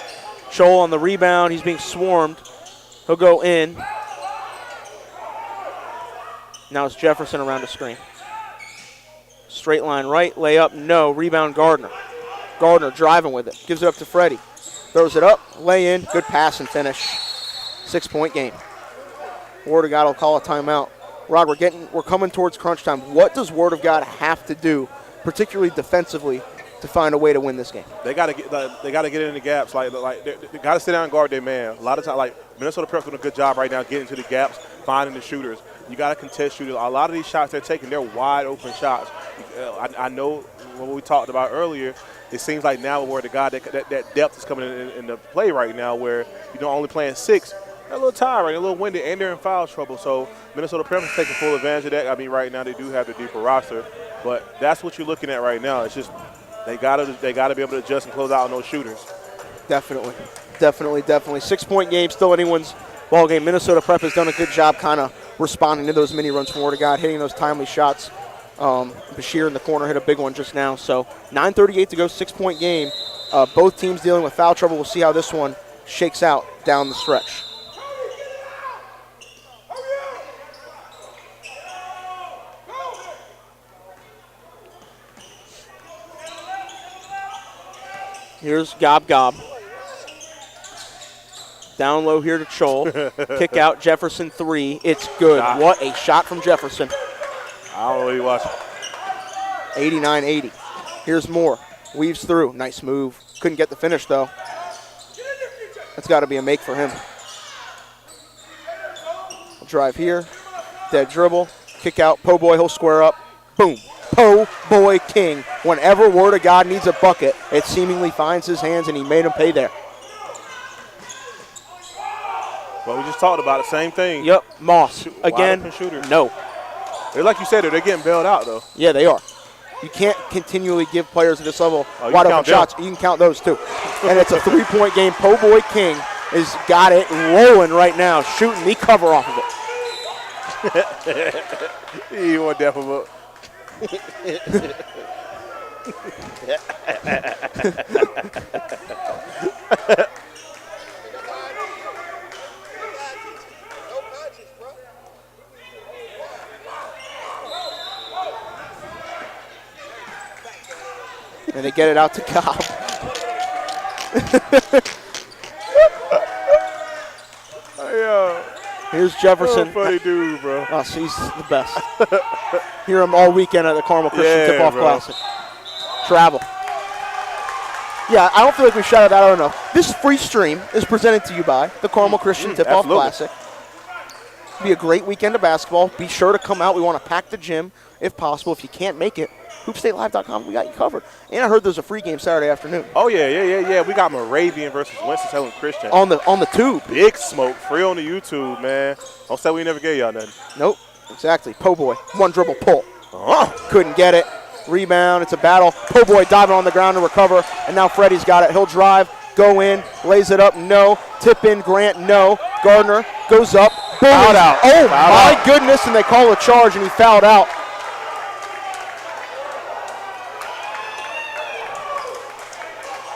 Scholl on the rebound. He's being swarmed. He'll go in. Now it's Jefferson around the screen. Straight line right, layup, no. Rebound, Gardner. Gardner driving with it. Gives it up to Freddie. Throws it up, lay in, good pass and finish. 6-point game. Word of God will call a timeout. Rod, we're coming towards crunch time. What does Word of God have to do, particularly defensively, to find a way to win this game? They got to get in the gaps. They got to sit down and guard their man. A lot of times, Minnesota Prep's doing a good job right now getting to the gaps, finding the shooters. You got to contest shooters. A lot of these shots they're taking, they're wide open shots. I know what we talked about earlier. It seems like now Word of God that depth is coming in the play right now, where you're only playing 6. They're a little tired, right? A little winded, and they're in foul trouble. So Minnesota Prep is taking full advantage of that. I mean, right now they do have the deeper roster, but that's what you're looking at right now. It's just they gotta be able to adjust and close out on those shooters. Definitely. 6-point game, still anyone's ball game. Minnesota Prep has done a good job kind of responding to those mini runs from Word of God, hitting those timely shots. Bashir in the corner hit a big one just now. So 9:38 to go, 6-point game. Both teams dealing with foul trouble. We'll see how this one shakes out down the stretch. Here's Gob. Down low here to Scholl. Kick out, Jefferson 3. It's good. Shot. What a shot from Jefferson. I don't know what you watching. 89-80. Here's Moore. Weaves through. Nice move. Couldn't get the finish, though. That's got to be a make for him. Drive here. Dead dribble. Kick out. Po' boy. He'll square up. Boom. Po' boy king. Whenever Word of God needs a bucket, it seemingly finds his hands, and he made him pay there. Well, we just talked about the same thing. Yep. Moss. Again, no. They're like you said, they're getting bailed out, though. Yeah, they are. You can't continually give players at this level wide open shots. You can count those, too. And it's a 3-point game. Po' boy king has got it rolling right now, shooting the cover off of it. He want that from up. And they get it out to Cobb. Here's Jefferson. Funny dude, bro. Oh, he's the best. Hear him all weekend at the Carmel Christian Tip-Off Classic. Travel. Yeah, I don't feel like we shouted that out enough. This free stream is presented to you by the Carmel Christian Tip-Off Classic. It'll be a great weekend of basketball. Be sure to come out. We want to pack the gym if possible. If you can't make it, hoopstatelive.com, we got you covered. And I heard there's a free game Saturday afternoon. Oh, yeah. We got Moravian versus Winston-Salem Christian. On the tube. Big smoke. Free on the YouTube, man. Don't say we never gave y'all nothing. Nope. Exactly. Po' boy. One dribble pull. Couldn't get it. Rebound. It's a battle. Po' boy diving on the ground to recover. And now Freddie's got it. He'll drive. Go in. Lays it up. No. Tip in. Grant. No. Gardner goes up. Boom. Fouled out. Oh, Fouled my goodness. And they call a charge, and he fouled out.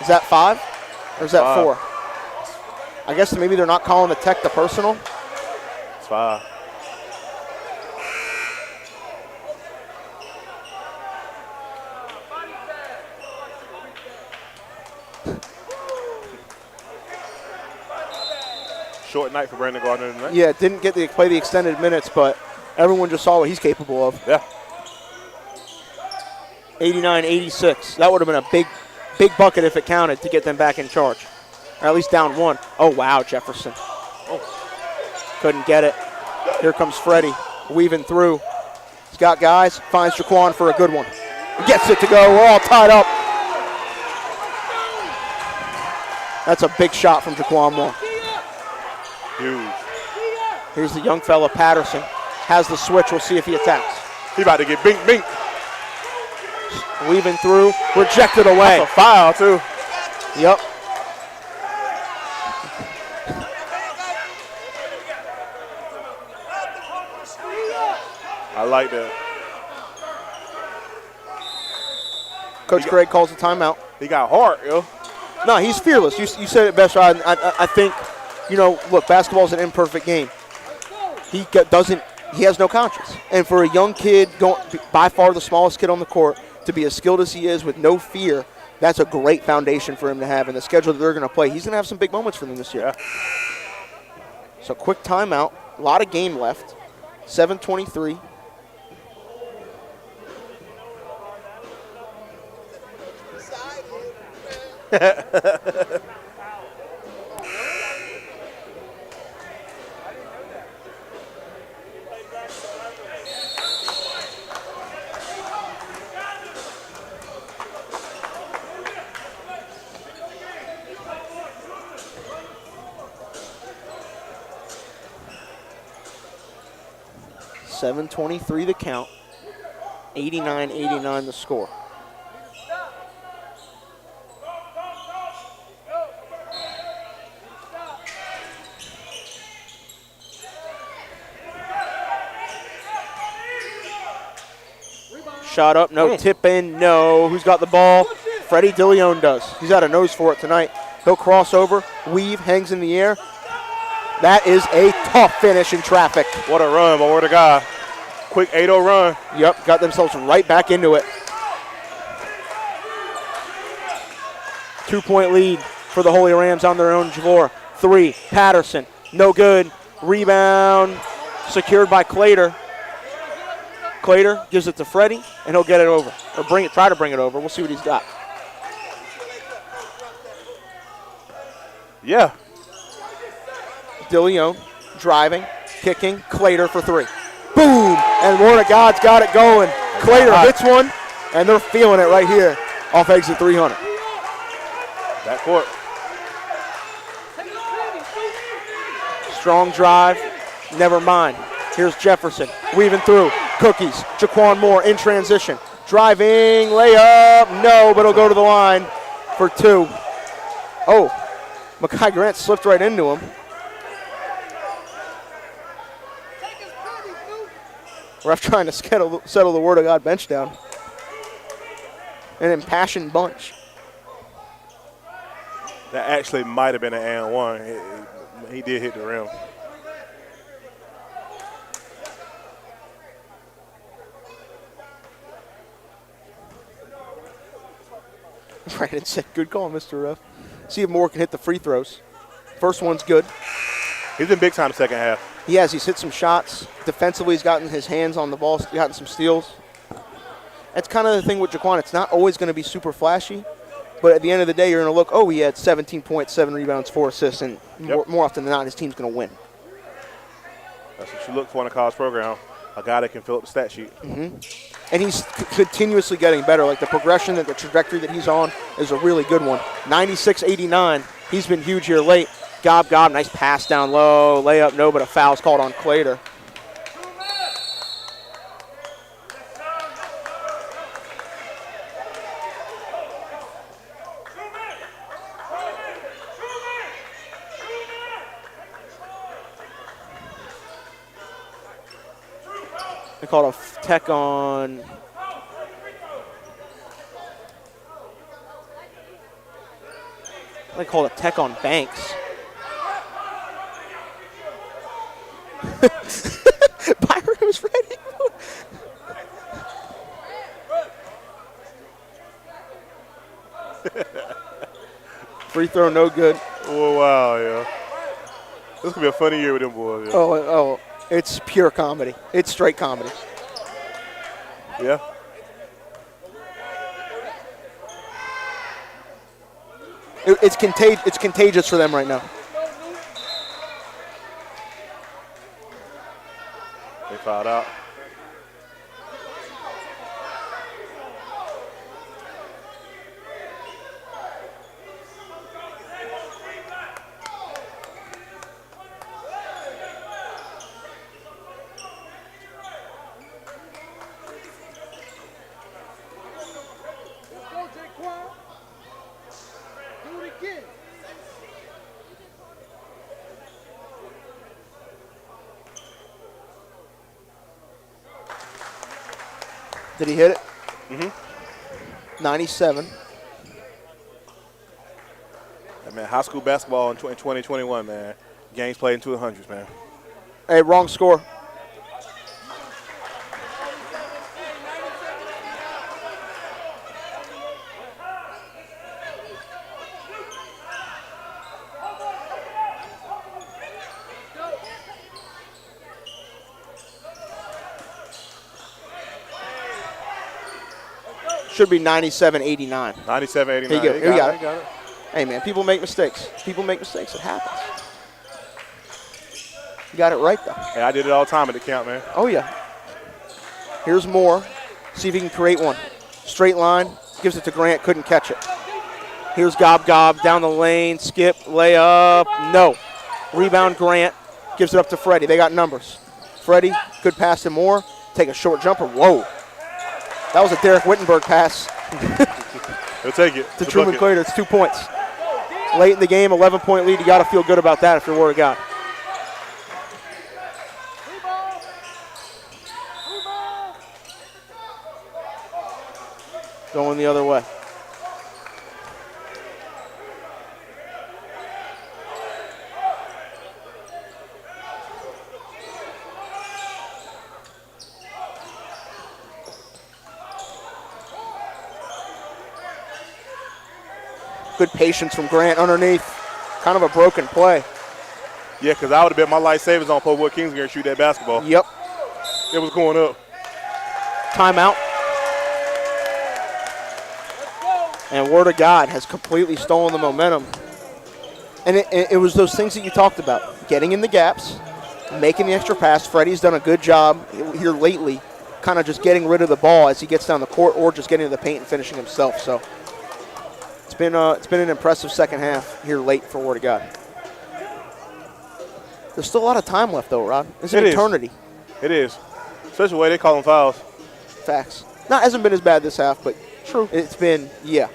Is that 5 or is that 4? I guess maybe they're not calling the tech the personal. It's 5. short night for Brandon Gardner tonight. Yeah, didn't get to play the extended minutes, but everyone just saw what he's capable of. Yeah. 89-86. That would have been a big bucket if it counted to get them back in charge. Or at least down one. Oh, wow, Jefferson. Oh. Couldn't get it. Here comes Freddie, weaving through. He's got guys, finds Jaquan for a good one. Gets it to go. We're all tied up. That's a big shot from Jaquan Moore. Huge. Here's the young fella, Patterson. Has the switch. We'll see if he attacks. He about to get bink. Weaving through. Rejected away. That's a foul, too. Yep. I like that. Coach Craig calls a timeout. He got heart, yo. No, he's fearless. You said it best, Rod. I think, look, basketball's an imperfect game. He has no conscience. And for a young kid, by far the smallest kid on the court, to be as skilled as he is with no fear, that's a great foundation for him to have. And the schedule that they're going to play, he's going to have some big moments for them this year. Yeah. So quick timeout. A lot of game left. 7:23. $7:23 the count. 89-89 the score. Shot up, no. Tip in, no. Who's got the ball? Freddie Dillion does. He's got a nose for it tonight. He'll cross over, weave, hangs in the air. That is a tough finish in traffic. What a run, my word of God. Quick 8-0 run. Yep, got themselves right back into it. 2-point lead for the Holy Rams on their own. Javor. 3, Patterson, no good. Rebound secured by Clater. Clater gives it to Freddie, and he'll get it over. Or try to bring it over. We'll see what he's got. Yeah. Dillion driving, kicking, Clater for 3. Boom! And Word of God's got it going. Clater hits one, and they're feeling it right here off exit 300. Back court. Strong drive. Never mind. Here's Jefferson weaving through. Cookies. Jaquan Moore in transition. Driving, layup. No, but he'll go to the line for 2. Oh, Makai Grant slipped right into him. Ref trying to settle the Word of God bench down. An impassioned bunch. That actually might have been an and one. He did hit the rim. Brandon said, good call, Mr. Ref. See if Moore can hit the free throws. First one's good. He's been big time the second half. He has. He's hit some shots. Defensively, he's gotten his hands on the ball, gotten some steals. That's kind of the thing with Jaquan. It's not always going to be super flashy, but at the end of the day, you're going to look, he had 17 points, 7 rebounds, 4 assists, and more often than not, his team's going to win. That's what you look for in a college program, a guy that can fill up the stat sheet. Mm-hmm. And he's continuously getting better. Like the progression, the trajectory that he's on is a really good one. 96-89. He's been huge here late. Gob, nice pass down low. Layup, no, but a foul's called on Clater. They called a tech on. They called a tech on Banks. Byron was ready. Free throw, no good. Oh, wow, yeah. This could be a funny year with them boys. Yeah. Oh, it's pure comedy. It's straight comedy. Yeah. It's contagious for them right now. They fouled out. Did he hit it? Mm-hmm. 97. Man, high school basketball in 2021, man. Games played into the hundreds, man. Hey, wrong score. Should be 97-89. 97-89. Here you go. You got it. Hey, man, people make mistakes. People make mistakes. It happens. You got it right, though. Hey, I did it all the time at the camp, man. Oh, yeah. Here's Moore. See if he can create one. Straight line. Gives it to Grant. Couldn't catch it. Here's Gob down the lane. Skip. Layup. No. Rebound Grant. Gives it up to Freddie. They got numbers. Freddie. Good pass to Moore. Take a short jumper. Whoa. That was a Derek Wittenberg pass. He'll take it. To Truman Clayton. It's 2 points. Late in the game, 11-point lead. You got to feel good about that if you're Word of God. Going the other way. Good patience from Grant underneath. Kind of a broken play. Yeah, because I would have bet my life savings on Pope Wood Kingsbury and shoot that basketball. Yep. It was going up. Timeout. And Word of God has completely stolen the momentum. And it was those things that you talked about. Getting in the gaps, making the extra pass. Freddie's done a good job here lately, kind of just getting rid of the ball as he gets down the court or just getting to the paint and finishing himself. So it's been an impressive second half here late for Word of God. There's still a lot of time left, though, Rod. It's an eternity. It is. Especially the way they call them fouls. Facts. Hasn't been as bad this half, but true. It's been, yeah.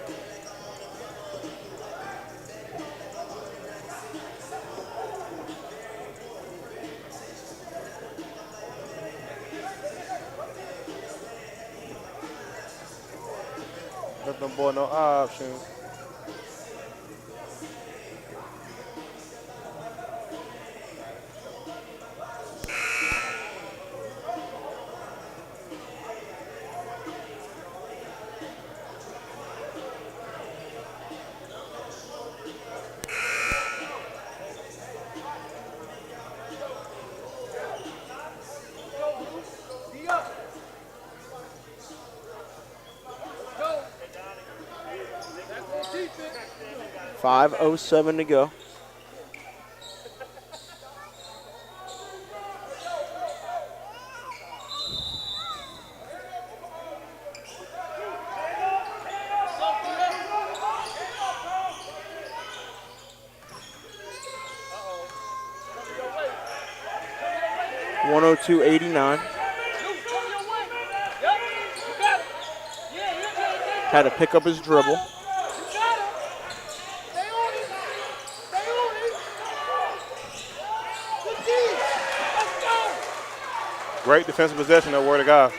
Let them boy no options. .507 to go. .102.89. Had to pick up his dribble. Great defensive possession, that Word of God.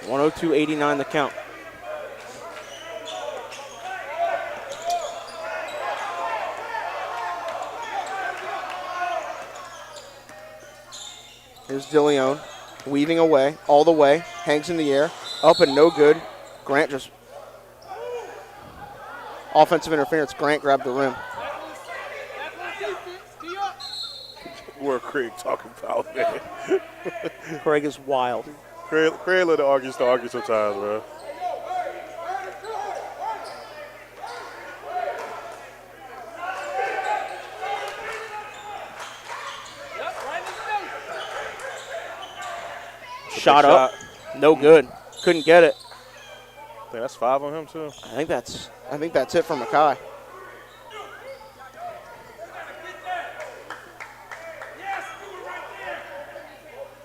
102.89 the count. Here's Dillion weaving away, all the way, hangs in the air, up and no good. Grant just offensive interference. Grant grabbed the rim. swear Craig talking about, man. Craig is wild. Craig let the argue sometimes, bro. Shot up. No good. Couldn't get it. I think that's 5 on him, too. I think that's it for Mackay.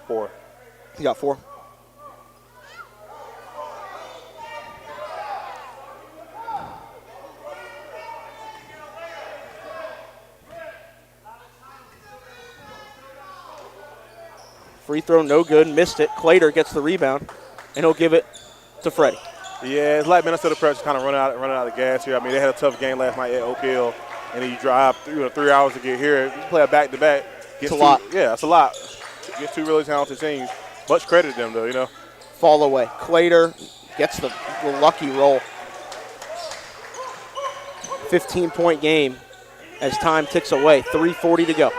Four. He got 4. Free throw, no good. Missed it. Clater gets the rebound, and he'll give it to Freddie. Yeah, it's like Minnesota Prep kind of running out of gas here. I mean, they had a tough game last night at Oak Hill, and then you drive 3 hours to get here. You play a back-to-back. It's a lot. Yeah, it's a lot. Against 2 really talented teams. Much credit to them, though, you know. Fall away. Clater gets the lucky roll. 15-point game as time ticks away. 3:40 to go.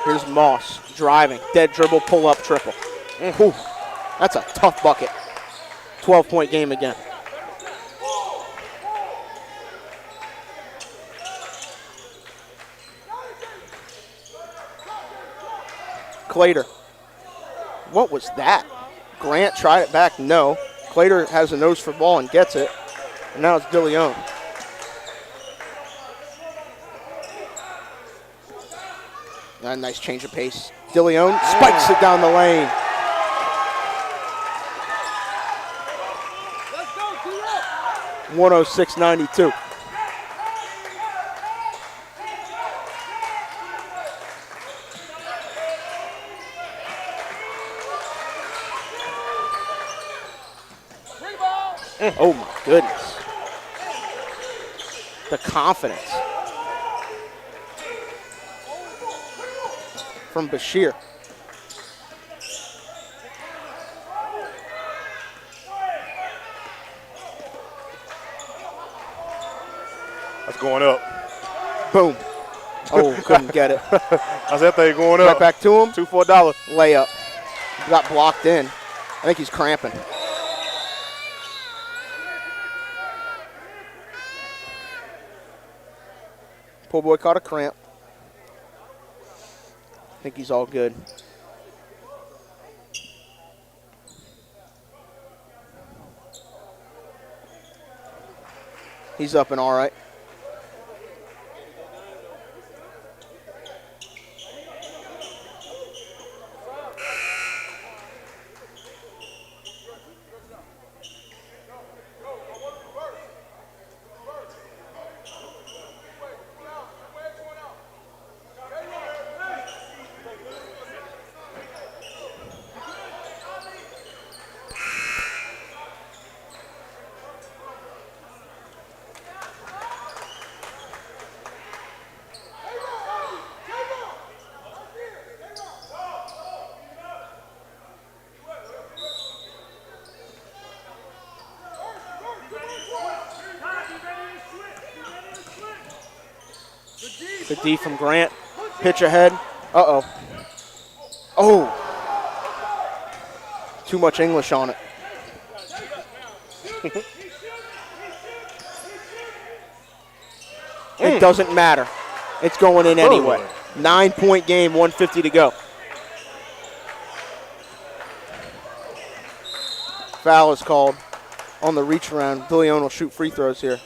Here's Moss driving. Dead dribble, pull up, triple. Whew. That's a tough bucket. 12-point game again. Clater. What was that? Grant tried it back. No. Clater has a nose for ball and gets it. And now it's Dillion. A nice change of pace. Dillion spikes it down the lane. Let's go, T-Rock. 106-92. Oh my goodness. The confidence from Bashir. That's going up. Boom. Oh, couldn't get it. How's that thing going up? Right back to him. 2 for $1. Layup. Got blocked in. I think he's cramping. Poor boy caught a cramp. I think he's all good. He's up and all right. The D from Grant. Pitch ahead. Uh-oh. Oh. Too much English on it. It doesn't matter. It's going in anyway. 9-point game, 1:50 to go. Foul is called on the reach around. Dillion will shoot free throws here.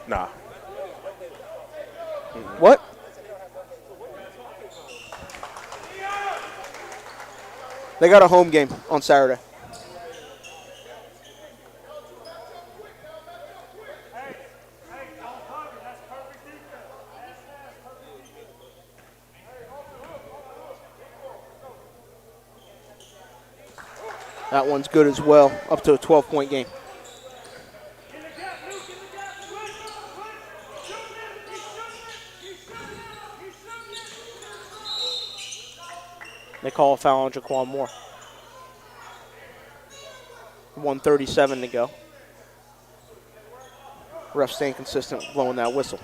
Nah. What? They got a home game on Saturday. That one's good as well, up to a 12-point game. They call a foul on Jaquan Moore. 1:37 to go. Ref staying consistent, blowing that whistle.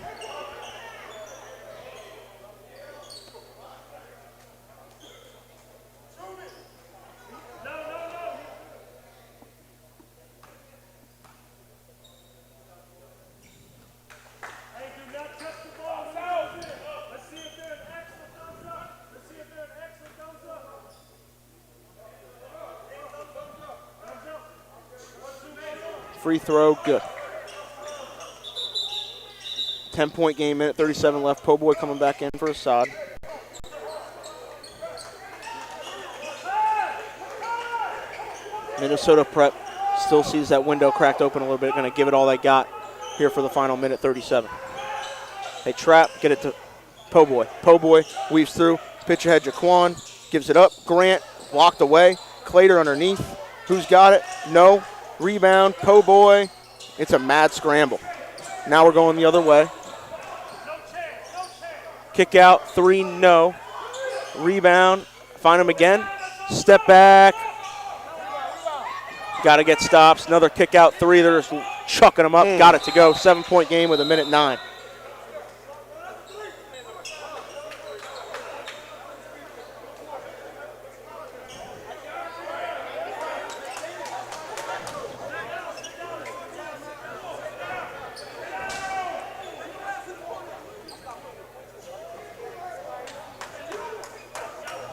Free throw, good. 10-point game, minute 37 left. Po Boy coming back in for Assad. Minnesota Prep still sees that window cracked open a little bit. Going to give it all they got here for the final minute 37. They trap, get it to Po Boy. Po Boy weaves through, pitch ahead Jaquan, gives it up. Grant blocked away. Clater underneath. Who's got it? No. Rebound, Po Boy. It's a mad scramble. Now we're going the other way. Kick out, 3, no. Rebound, find him again. Step back. Got to get stops. Another kick out, 3. They're just chucking them up. Got it to go. 7-point game with a minute 9.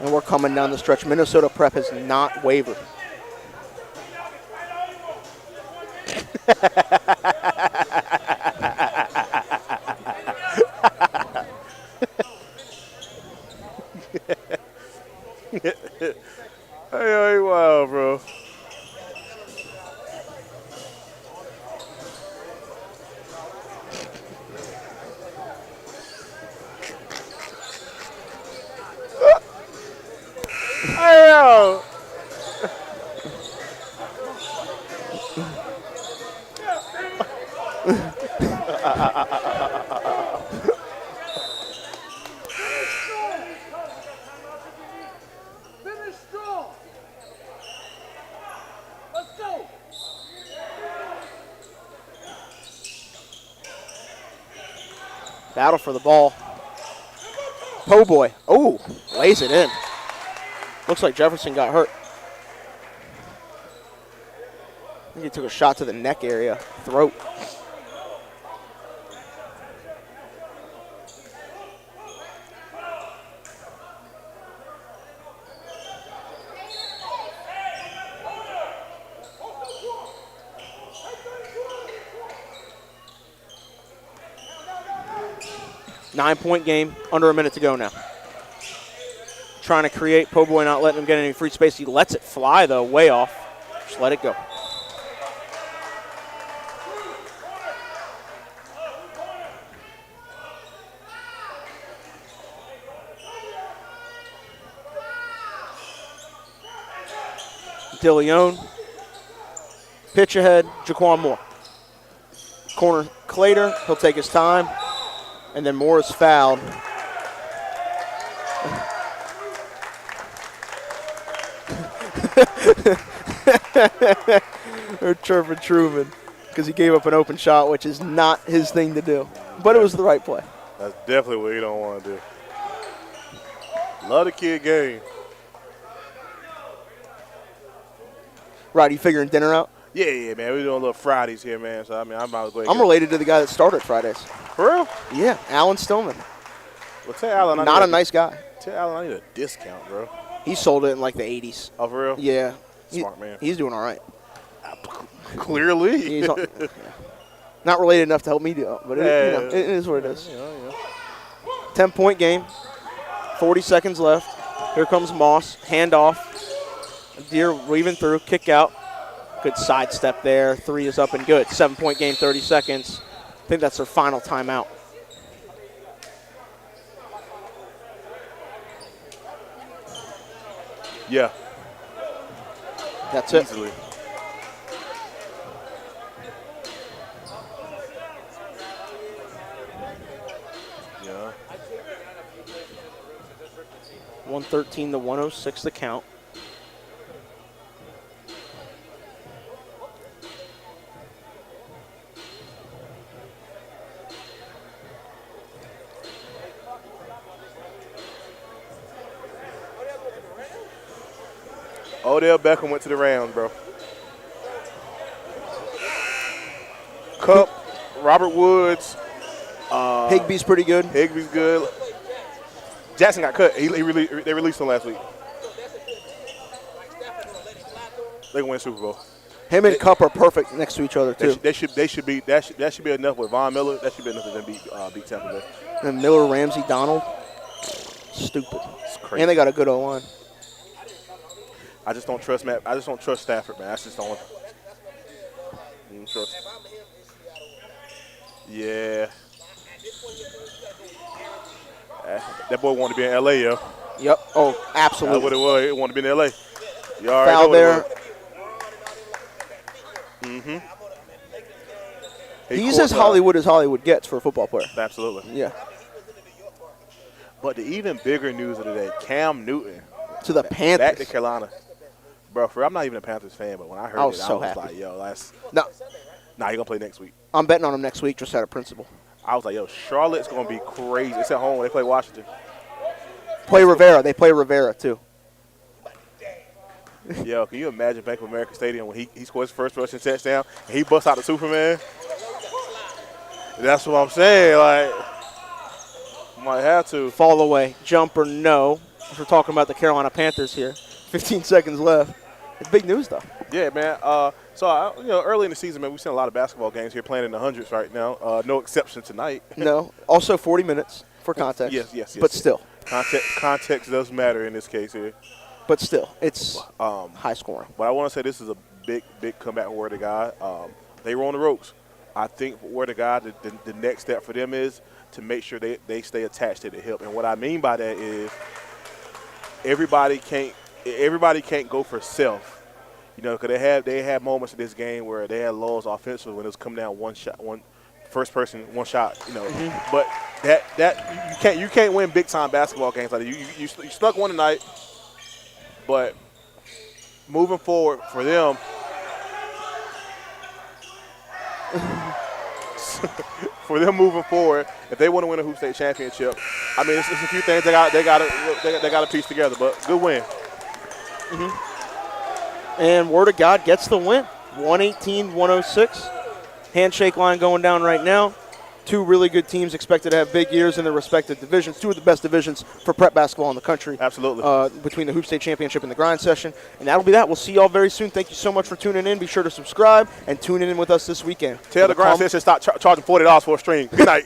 And we're coming down the stretch. Minnesota Prep has not wavered. Hey, wow, bro. Hey, yo. Finish strong. Let's go. Battle for the ball. Po Boy. Oh, lays it in. Looks like Jefferson got hurt. I think he took a shot to the neck area, throat. Nine-point game, under a minute to go now. Trying to create, Po Boy not letting him get any free space. He lets it fly, though, way off. Just let it go. Dillion. Pitch ahead, Jaquan Moore. Corner, Clater. He'll take his time. And then Moore is fouled. They're chirping Truman because he gave up an open shot, which is not his thing to do. But it was the right play. That's definitely what you don't want to do. Love the kid game. Right, you figuring dinner out? Yeah, man. We're doing little Fridays here, man. So, I mean, I'm about to go ahead. I'm related to the guy that started Fridays. For real? Yeah, Alan Stillman. Well, tell Alan Not a nice guy. Tell Alan I need a discount, bro. He sold it in like the 80s. Oh, for real? Yeah. Smart man. He's doing all right. Clearly. He's not related enough to help me do it, but it is what it is. Yeah. 10-point game. 40 seconds left. Here comes Moss. Handoff. Deere weaving through. Kick out. Good sidestep there. 3 is up and good. 7-point game, 30 seconds. I think that's their final timeout. Yeah. That's it. Easily. Yeah. 113 to 106 the count. Odell Beckham went to the Rams, bro. Cup, Robert Woods. Higbee's pretty good. Higbee's good. Jackson got cut. They released him last week. They gonna win the Super Bowl. Him and Cup are perfect next to each other too. That should be enough with Von Miller. That should be enough for them to beat Tampa Bay. And Miller, Ramsey, Donald. Stupid. It's crazy. And they got a good O-line. I just don't trust Matt. I just don't trust Stafford, man. I just don't trust. Yeah. That boy wanted to be in L.A., yo. Yep. Oh, absolutely. That's what it was. He wanted to be in L.A. You already Foul know what there. Mm-hmm. He's as Hollywood gets for a football player. Absolutely. Yeah. But the even bigger news of the day, Cam Newton. To the Panthers. Back to Carolina. Bro, I'm not even a Panthers fan, but when I heard it, I was happy. like, yo, that's – No. Nah, he's going to play next week. I'm betting on him next week just out of principle. I was like, yo, Charlotte's going to be crazy. It's at home. They play Washington. Play Rivera. They play Rivera, too. Yo, can you imagine Bank of America Stadium when he scores his first rushing touchdown and he busts out the Superman? That's what I'm saying. Like, might have to. Fall away. Jumper, no. We're talking about the Carolina Panthers here. 15 seconds left. It's big news, though. Yeah, man. Early in the season, man, we've seen a lot of basketball games here playing in the hundreds right now. No exception tonight. No. Also 40 minutes for context. Yes. But still. Context does matter in this case here. But still, it's high scoring. But I want to say this is a big comeback Word of God. They were on the ropes. I think Word of God, the next step for them is to make sure they stay attached to the hip. And what I mean by that is everybody can't go for self. You know, because they had moments in this game where they had lulls offensively when it was coming down one first person, one shot. You know, but that you can't win big time basketball games like that. You stuck one tonight, but moving forward for them. For them moving forward, if they want to win a Hoop State championship, I mean, it's a few things they got to piece together. But good win. And Word of God gets the win. 118-106. Handshake line going down right now. Two really good teams expected to have big years in their respective divisions. Two of the best divisions for prep basketball in the country. Absolutely. Between the Hoop State Championship and the Grind Session. And that'll be that. We'll see y'all very soon. Thank you so much for tuning in. Be sure to subscribe and tune in with us this weekend. Tell the Grind Session stop charging $40 for a stream. Good night.